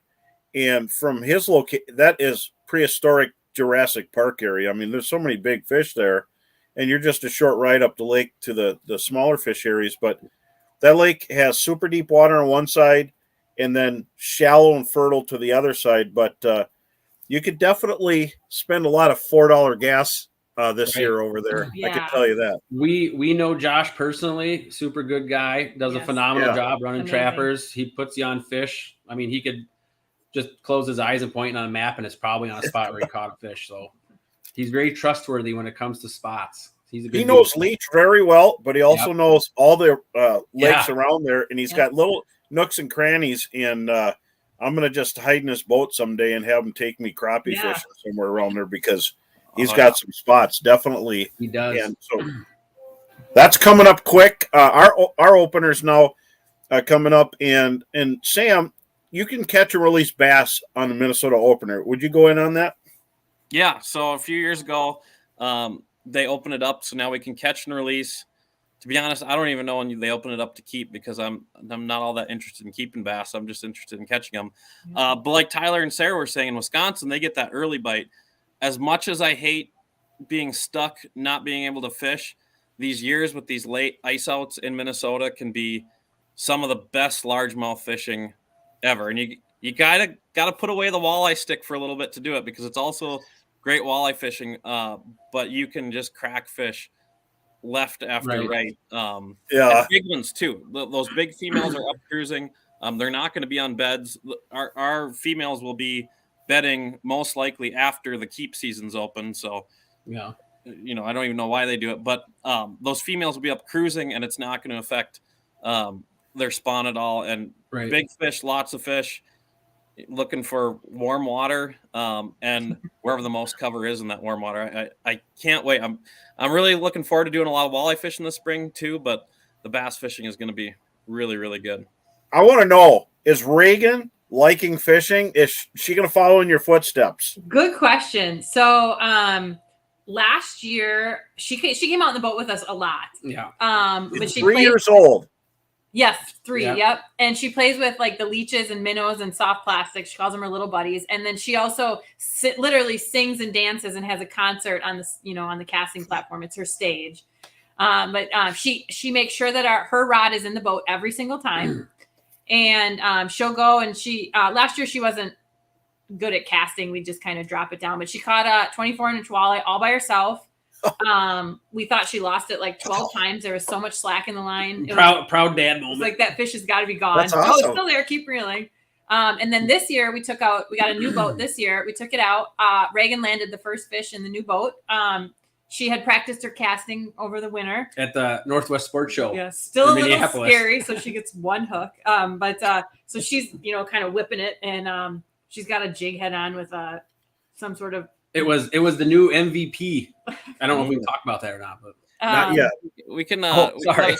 And from his location, that is prehistoric Jurassic Park area. I mean, there's so many big fish there, and you're just a short ride up the lake to the smaller fish areas. But that lake has super deep water on one side and then shallow and fertile to the other side. But you could definitely spend a lot of $4 gas this year over there. Yeah. I can tell you that. We know Josh personally, super good guy, does a phenomenal job running trappers. He puts you on fish. I mean, he could just close his eyes and point on a map, and it's probably on a spot where he caught a fish. So he's very trustworthy when it comes to spots. He knows Leech very well, but he also knows all the lakes around there, and he's got little nooks and crannies. And I'm going to just hide in his boat someday and have him take me crappie fishing somewhere around there because he's got some spots. Definitely. He does. And so that's coming up quick. Our openers now coming up. And Sam, you can catch and release bass on the Minnesota opener. Would you go in on that? Yeah. So a few years ago, they opened it up. So now we can catch and release. To be honest, I don't even know when they open it up to keep because I'm not all that interested in keeping bass. I'm just interested in catching them. But like Tyler and Sarah were saying, in Wisconsin, they get that early bite. As much as I hate being stuck, not being able to fish, these years with these late ice outs in Minnesota can be some of the best largemouth fishing ever. And you gotta put away the walleye stick for a little bit to do it because it's also great walleye fishing. But you can just crack fish left after right. And big ones too. Those big females are up cruising. They're not going to be on beds. Our females will be bedding most likely after the keep season's open. So I don't even know why they do it, but those females will be up cruising, and it's not going to affect their spawn at all. And big fish, lots of fish, looking for warm water, and wherever the most cover is in that warm water. I can't wait. I'm really looking forward to doing a lot of walleye fishing this spring too, but the bass fishing is going to be really, really good. I want to know, is Reagan liking fishing? Is she going to follow in your footsteps? Good question. So last year she came out in the boat with us a lot. Yeah. But she 3 years old. Yes, 3. Yep. And she plays with like the leeches and minnows and soft plastics. She calls them her little buddies. And then she also literally sings and dances and has a concert on the on the casting platform. It's her stage. But she makes sure that her rod is in the boat every single time. And she'll go and she last year she wasn't good at casting. We just kind of drop it down. But she caught a 24-inch walleye all by herself. We thought she lost it like 12 times. There was so much slack in the line. Proud dad moment. Like that fish has got to be gone. That's awesome. Oh, it's still there. Keep reeling. And then this year we got a new boat this year. We took it out. Reagan landed the first fish in the new boat. She had practiced her casting over the winter at the Northwest Sports Show. Yeah, still a little scary. So she gets one hook. But so she's, kind of whipping it, and she's got a jig head on with a some sort of. It was the new MVP. I don't know if we can talk about that or not, but Not yet. We can. sorry.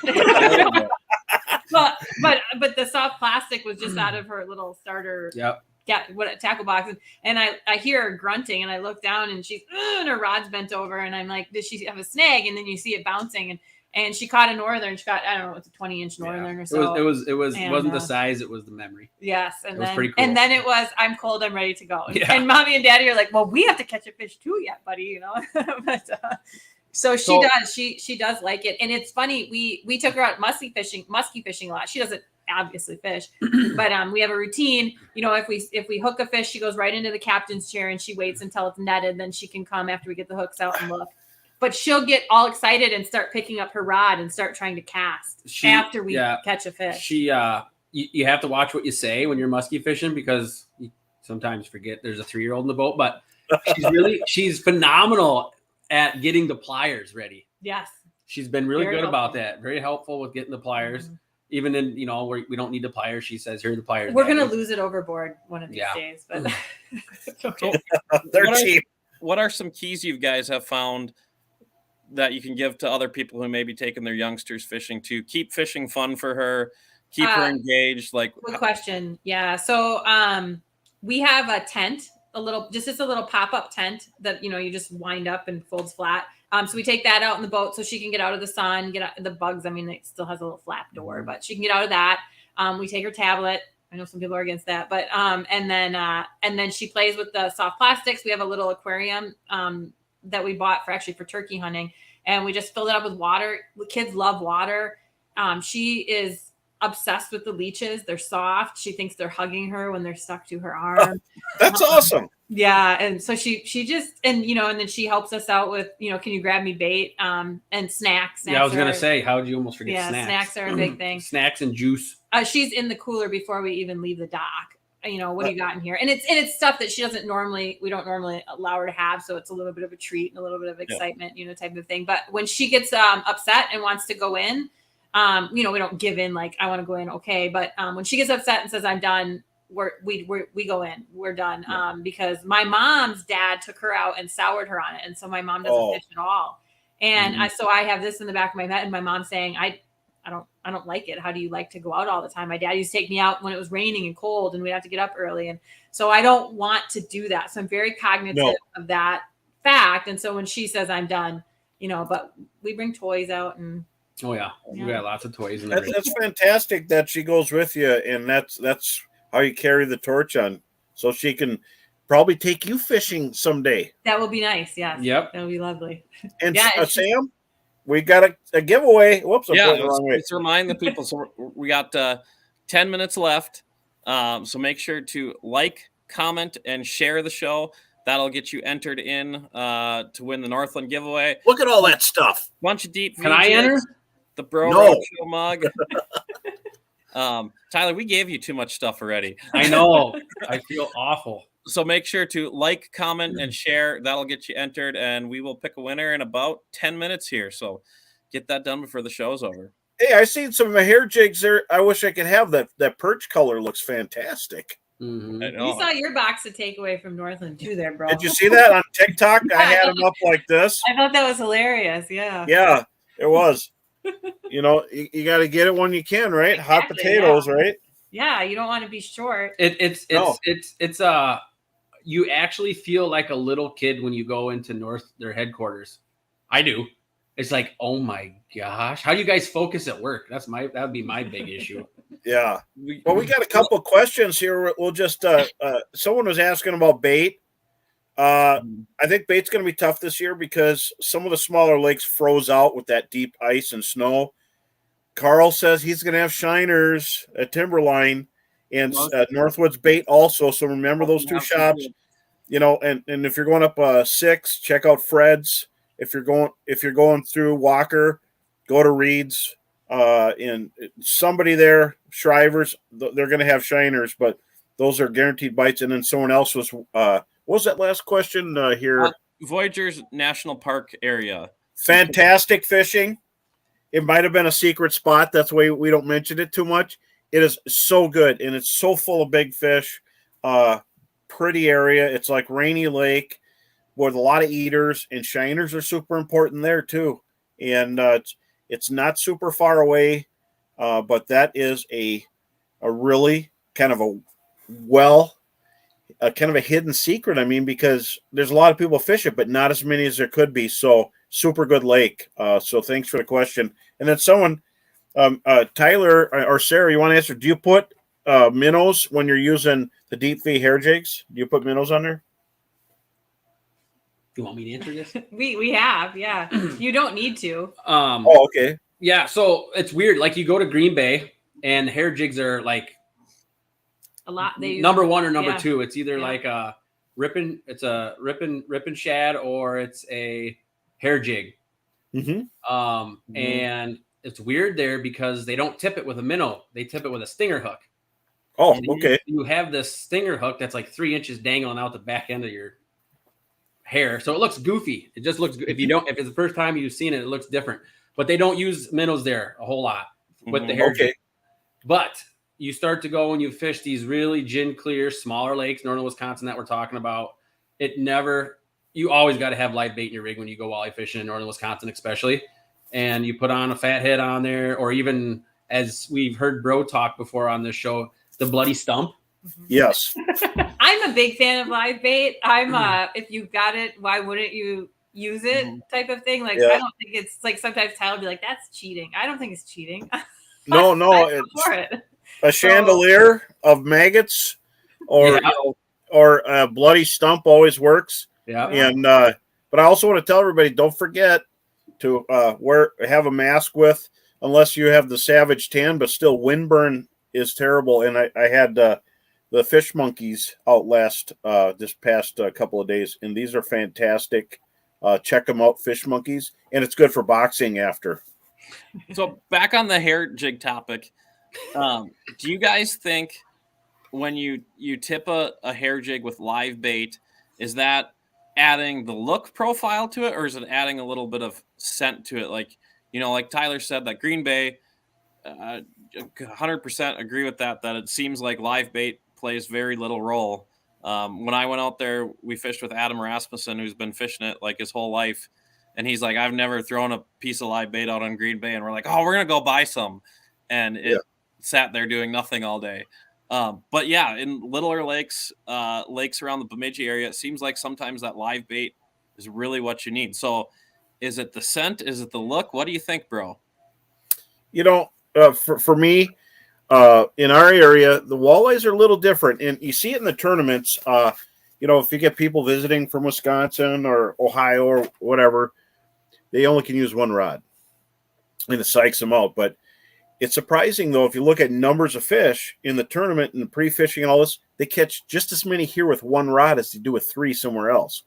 But the soft plastic was just out of her little starter. Yep. Yeah, what tackle box, and I hear her grunting, and I look down, and she's and her rod's bent over, and I'm like, does she have a snag? And then you see it bouncing, and she caught a northern. She got, I don't know, it's a 20-inch northern or so. It wasn't the size, it was the memory. Yes, and then pretty cool. And then it was, I'm cold, I'm ready to go. Yeah. And mommy and daddy are like, well, we have to catch a fish too yet, buddy, you know. So she does like it, and it's funny. We took her out musky fishing a lot. She doesn't obviously fish, but we have a routine. You know, if we hook a fish, she goes right into the captain's chair and she waits until it's netted. Then she can come after we get the hooks out and look. But she'll get all excited and start picking up her rod and start trying to cast after we catch a fish. She you have to watch what you say when you're musky fishing, because you sometimes forget there's a 3-year-old in the boat. But she's phenomenal at getting the pliers ready. Yes. She's been really good about that. Very helpful with getting the pliers. Mm-hmm. Even in, where we don't need the pliers, she says, here are the pliers. We're going to lose it overboard one of these days. But okay. They're cheap. What are some keys you guys have found that you can give to other people who may be taking their youngsters fishing to keep fishing fun for her, keep her engaged? Like, good question. Yeah. So we have a tent, a little pop-up tent that, you just wind up and folds flat. So we take that out in the boat so she can get out of the sun, get out the bugs. I mean, it still has a little flap door, but she can get out of that. We take her tablet. I know some people are against that, but and then she plays with the soft plastics. We have a little aquarium that we bought for turkey hunting, and we just filled it up with water. The kids love water. She is obsessed with the leeches. They're soft. She thinks they're hugging her when they're stuck to her arm. That's awesome. Yeah. And so she just, and then she helps us out with, can you grab me bait, and snacks. Yeah, I was going to say, how did you almost forget snacks? Yeah, snacks are a big thing. Snacks and juice. She's in the cooler before we even leave the dock. What do you got in here? And it's stuff that we don't normally allow her to have. So it's a little bit of a treat and a little bit of excitement, type of thing. But when she gets upset and wants to go in, we don't give in, like, I want to go in. Okay. But when she gets upset and says, I'm done, we go in, we're done. Because my mom's dad took her out and soured her on it. And so my mom doesn't fish at all. And so I have this in the back of my head, and my mom's saying, I don't like it. How do you like to go out all the time? My dad used to take me out when it was raining and cold and we'd have to get up early. And so I don't want to do that. So I'm very cognizant of that fact. And so when she says I'm done, but we bring toys out and. Oh yeah. We got lots of toys. That's fantastic that she goes with you. And that's how you carry the torch on. So she can probably take you fishing someday. That will be nice. Yes. Yep. That would be lovely. And Sam, we got a giveaway. Whoops, let's remind the people. So we got 10 minutes left. So make sure to like, comment, and share the show. That'll get you entered in to win the Northland giveaway. Look at all that stuff. Bunch of deep. Can I enter? The Bro Roadshow mug. Tyler, we gave you too much stuff already. I know. I feel awful. So make sure to like, comment, and share. That'll get you entered, and we will pick a winner in about 10 minutes here. So get that done before the show's over. Hey, I seen some of my hair jigs there. I wish I could have that. That perch color looks fantastic. Mm-hmm. You saw your box of takeaway from Northland too there, bro. Did you see that on TikTok? I had them up like this. I thought that was hilarious. Yeah. Yeah, it was. You got to get it when you can, right? Exactly, hot potatoes, right? Yeah, you don't want to be short. It's you actually feel like a little kid when you go into their headquarters. I do. It's like, oh my gosh, how do you guys focus at work? That would be my big issue. Yeah. Well, we got a couple questions here. We'll just someone was asking about bait. I think bait's going to be tough this year because some of the smaller lakes froze out with that deep ice and snow. Carl says he's going to have shiners at Timberline and Northwoods Bait also. So remember those two shops, and if you're going up 6, check out Fred's. If you're going through Walker, go to Reed's. And somebody there, Shrivers, they're going to have shiners, but those are guaranteed bites. And then someone else was. What was that last question here? Voyageurs National Park area. Fantastic fishing. It might have been a secret spot. That's why we don't mention it too much. It is so good, and it's so full of big fish. pretty area. It's like Rainy Lake with a lot of eaters, and shiners are super important there too. And it's not super far away, but that is a really kind of kind of a hidden secret. I mean, because there's a lot of people fish it, but not as many as there could be. So super good lake. So thanks for the question. And then someone, Tyler or Sarah, you want to answer? Do you put minnows when you're using the deep V hair jigs? Do you put minnows on there? You want me to answer this? We have, yeah. You don't need to. Oh, okay. Yeah, so it's weird. Like you go to Green Bay and hair jigs are like A lot. They use number one or number yeah. two. It's either Yeah. like a ripping shad or it's a hair jig. Mm-hmm. And it's weird there because they don't tip it with a minnow. They tip it with a stinger hook. Oh, And okay. You have this stinger hook that's like 3 inches dangling out the back end of your hair. So it looks goofy. It just looks, if it's the first time you've seen it, it looks different. But they don't use minnows there a whole lot with the hair jig. But you start to go and you fish these really gin clear, smaller lakes, northern Wisconsin that we're talking about. You always got to have live bait in your rig when you go walleye fishing in northern Wisconsin, especially. And you put on a fat head on there, or even as we've heard Bro talk before on this show, the bloody stump. Yes. I'm a big fan of live bait. If you got it, why wouldn't you use it type of thing? Like, Yeah. I don't think it's like sometimes Tyler will be like, that's cheating. I don't think it's cheating. No, it's a chandelier of maggots or a bloody stump always works. Yeah. And but I also want to tell everybody, don't forget to have a mask with, unless you have the Savage 10, but still windburn is terrible. And I had the fish monkeys out this past couple of days, and these are fantastic. Check them out, fish monkeys, and it's good for boxing after. So back on the hair jig topic, do you guys think when you tip a hair jig with live bait, is that adding the look profile to it, or is it adding a little bit of scent to it? Like, like Tyler said, that Green Bay, 100% agree with that it seems like live bait plays very little role. When I went out there, we fished with Adam Rasmussen, who's been fishing it like his whole life. And he's like, I've never thrown a piece of live bait out on Green Bay. And we're like, oh, we're going to go buy some. And it sat there doing nothing all day. But yeah, in littler lakes around the Bemidji area, it seems like sometimes that live bait is really what you need. So is it the scent? Is it the look? What do you think, bro? For me, in our area, the walleyes are a little different. And you see it in the tournaments. If you get people visiting from Wisconsin or Ohio or whatever, they only can use one rod. And it psychs them out. But it's surprising, though, if you look at numbers of fish in the tournament and the pre-fishing and all this, they catch just as many here with one rod as they do with three somewhere else.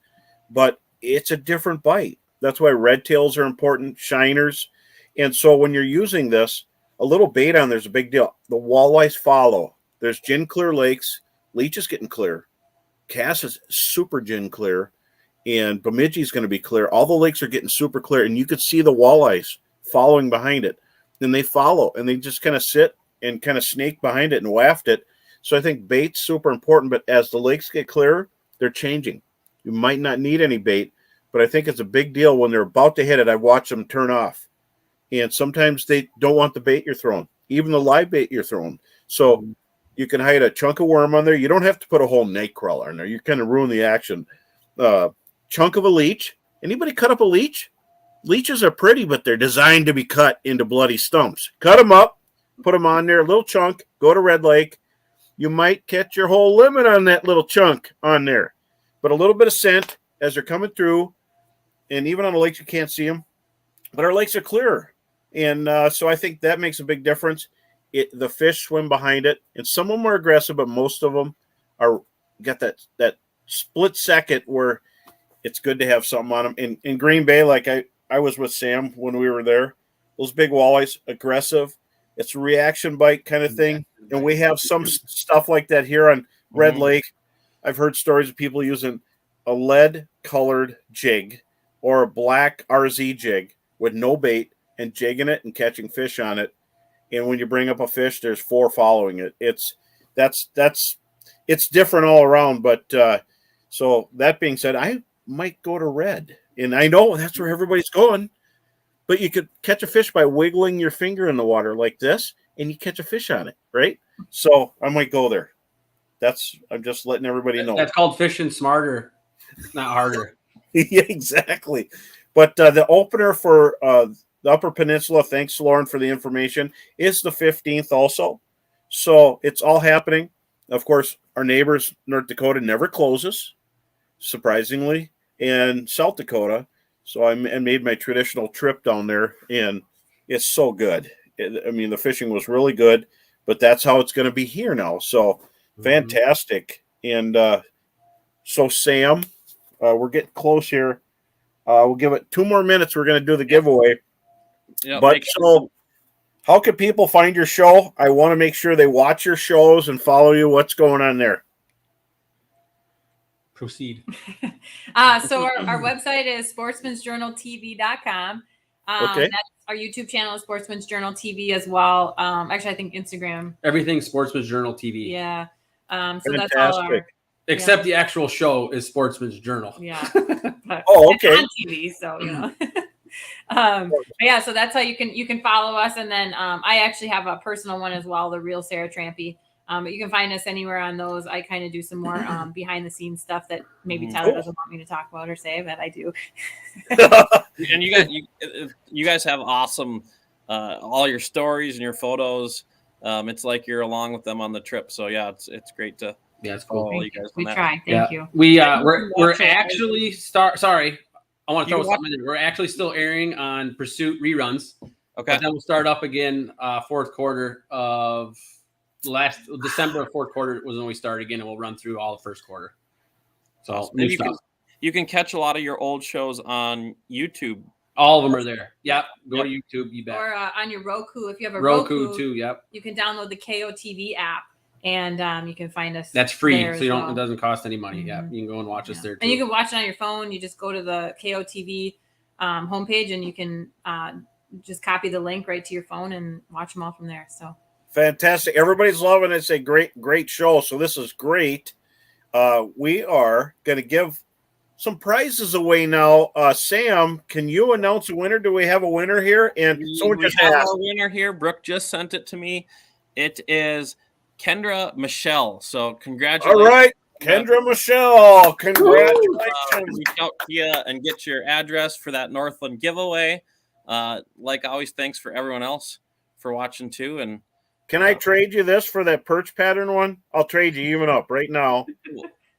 But it's a different bite. That's why red tails are important, shiners. And so when you're using this, a little bait on there's a big deal. The walleyes follow. There's gin clear lakes. Leech is getting clear. Cass is super gin clear. And Bemidji is going to be clear. All the lakes are getting super clear. And you could see the walleyes following behind it. Then they follow. And they just kind of sit and kind of snake behind it and waft it. So I think bait's super important. But as the lakes get clearer, they're changing. You might not need any bait. But I think it's a big deal when they're about to hit it. I watch them turn off. And sometimes they don't want the bait you're throwing, even the live bait you're throwing. So you can hide a chunk of worm on there. You don't have to put a whole night crawler in there. You kind of ruin the action. Chunk of a leech. Anybody cut up a leech? Leeches are pretty, but they're designed to be cut into bloody stumps. Cut them up, put them on there, a little chunk, go to Red Lake. You might catch your whole limit on that little chunk on there. But a little bit of scent as they're coming through. And even on the lakes, you can't see them. But our lakes are clearer. And so I think that makes a big difference. The fish swim behind it. And some of them are aggressive, but most of them got that split second where it's good to have something on them. In Green Bay, like I was with Sam when we were there, those big walleyes, aggressive. It's a reaction bite kind of thing. And we have some stuff like that here on Red Lake. I've heard stories of people using a lead-colored jig or a black RZ jig with no bait and jigging it and catching fish on it. And when you bring up a fish, there's 4 following it. It's it's different all around. But so that being said, I might go to red, and I know that's where everybody's going. But you could catch a fish by wiggling your finger in the water like this, and you catch a fish on it, right? So I might go there. I'm just letting everybody know. That's called fishing smarter, not harder. Yeah, exactly. But the opener for the Upper Peninsula, thanks, Lauren, for the information, is the 15th also. So it's all happening. Of course, our neighbors, North Dakota, never closes, surprisingly, and South Dakota. So I made my traditional trip down there, and it's so good. The fishing was really good, but that's how it's going to be here now. So fantastic. And so, Sam, we're getting close here. We'll give it 2 more minutes. We're going to do the giveaway. Yep, But so, how can people find your show? I want to make sure they watch your shows and follow you. What's going on there? Proceed. So our website is sportsmansjournaltv.com. Okay. That's our YouTube channel is Sportsman's Journal TV as well. Actually, I think Instagram. Everything Sportsman's Journal TV. Yeah. So Fantastic. that's all our. Except the actual show is Sportsman's Journal. Yeah. But Oh, okay. it's on TV, so but yeah, so that's how you can follow us, and then I actually have a personal one as well, the Real Sara Trampe. But you can find us anywhere on those. I kind of do some more behind the scenes stuff that maybe Tyler doesn't want me to talk about or say, but I do. And you guys have awesome all your stories and your photos. It's like you're along with them on the trip. So yeah, it's great to it's cool. follow you guys. We try. Thank you. We're actually sorry. I want to throw something in. We're actually still airing on Pursuit reruns. Okay. But then we'll start up again fourth quarter of December. Fourth quarter was when we start again, and we'll run through all the first quarter. So you can catch a lot of your old shows on YouTube. All of them are there. Yep. Go to YouTube. You bet. Or on your Roku, if you have a Roku too. Yep. You can download the KOTV app, and you can find us. That's free, so it doesn't cost any money. Yeah, you can go and watch us there too. And you can watch it on your phone. You just go to the KOTV homepage, and you can just copy the link right to your phone and watch them all from there. So fantastic! Everybody's loving it. It's a great show. So this is great. We are going to give some prizes away now. Sam, can you announce a winner? Do we have a winner here? And someone just have asked. A winner here. Brooke just sent it to me. It is Kendra Michelle. So congratulations. All right, Kendra Michelle. Congratulations. Reach out to you and get your address for that Northland giveaway. Like always, thanks for everyone else for watching too. And can I trade you this for that perch pattern one? I'll trade you even up right now.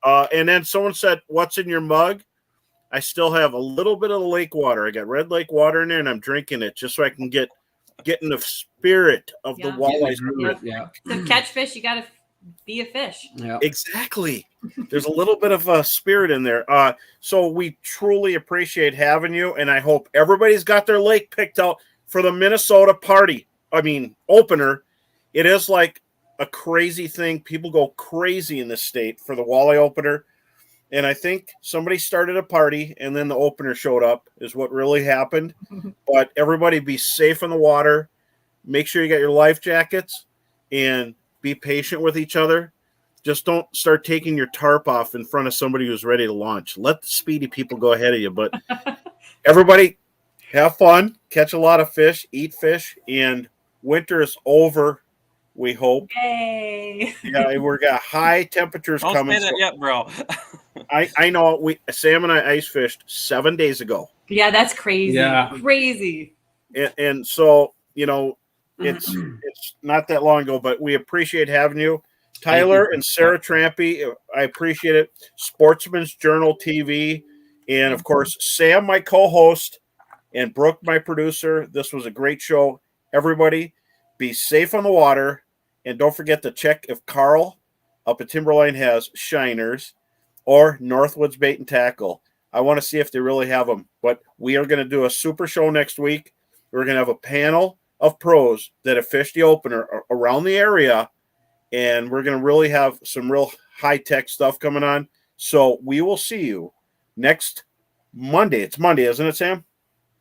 And then someone said, "What's in your mug?" I still have a little bit of the lake water. I got Red Lake water in there, and I'm drinking it just so I can get in the spirit of the walleyes. Yeah. To catch fish, you got to be a fish. Yeah. Exactly. There's a little bit of a spirit in there. So we truly appreciate having you, and I hope everybody's got their lake picked out for the Minnesota opener. It is like a crazy thing. People go crazy in this state for the walleye opener. And I think somebody started a party and then the opener showed up is what really happened. But everybody be safe in the water. Make sure you got your life jackets and be patient with each other. Just don't start taking your tarp off in front of somebody who's ready to launch. Let the speedy people go ahead of you. But everybody have fun, catch a lot of fish, eat fish, and winter is over. We hope. Yay! Yeah, we've got high temperatures Don't coming. say that yet, bro. I know. Sam and I ice fished 7 days ago. Yeah, that's crazy. Yeah. Crazy. And so it's not that long ago, but we appreciate having you, Tyler and Sara Trampe. I appreciate it. Sportsman's Journal TV, and of course Sam, my co-host, and Brooke, my producer. This was a great show. Everybody, be safe on the water, and don't forget to check if Carl up at Timberline has shiners or Northwoods Bait and Tackle. I want to see if they really have them. But we are going to do a super show next week. We're going to have a panel of pros that have fished the opener around the area, and we're going to really have some real high-tech stuff coming on. So we will see you next Monday. It's Monday, isn't it, Sam?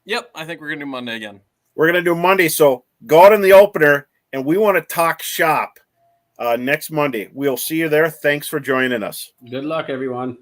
Yep, I think we're going to do Monday again. We're going to do Monday, so go out in the opener, and we want to talk shop. next Monday. We'll see you there. Thanks for joining us. Good luck, everyone.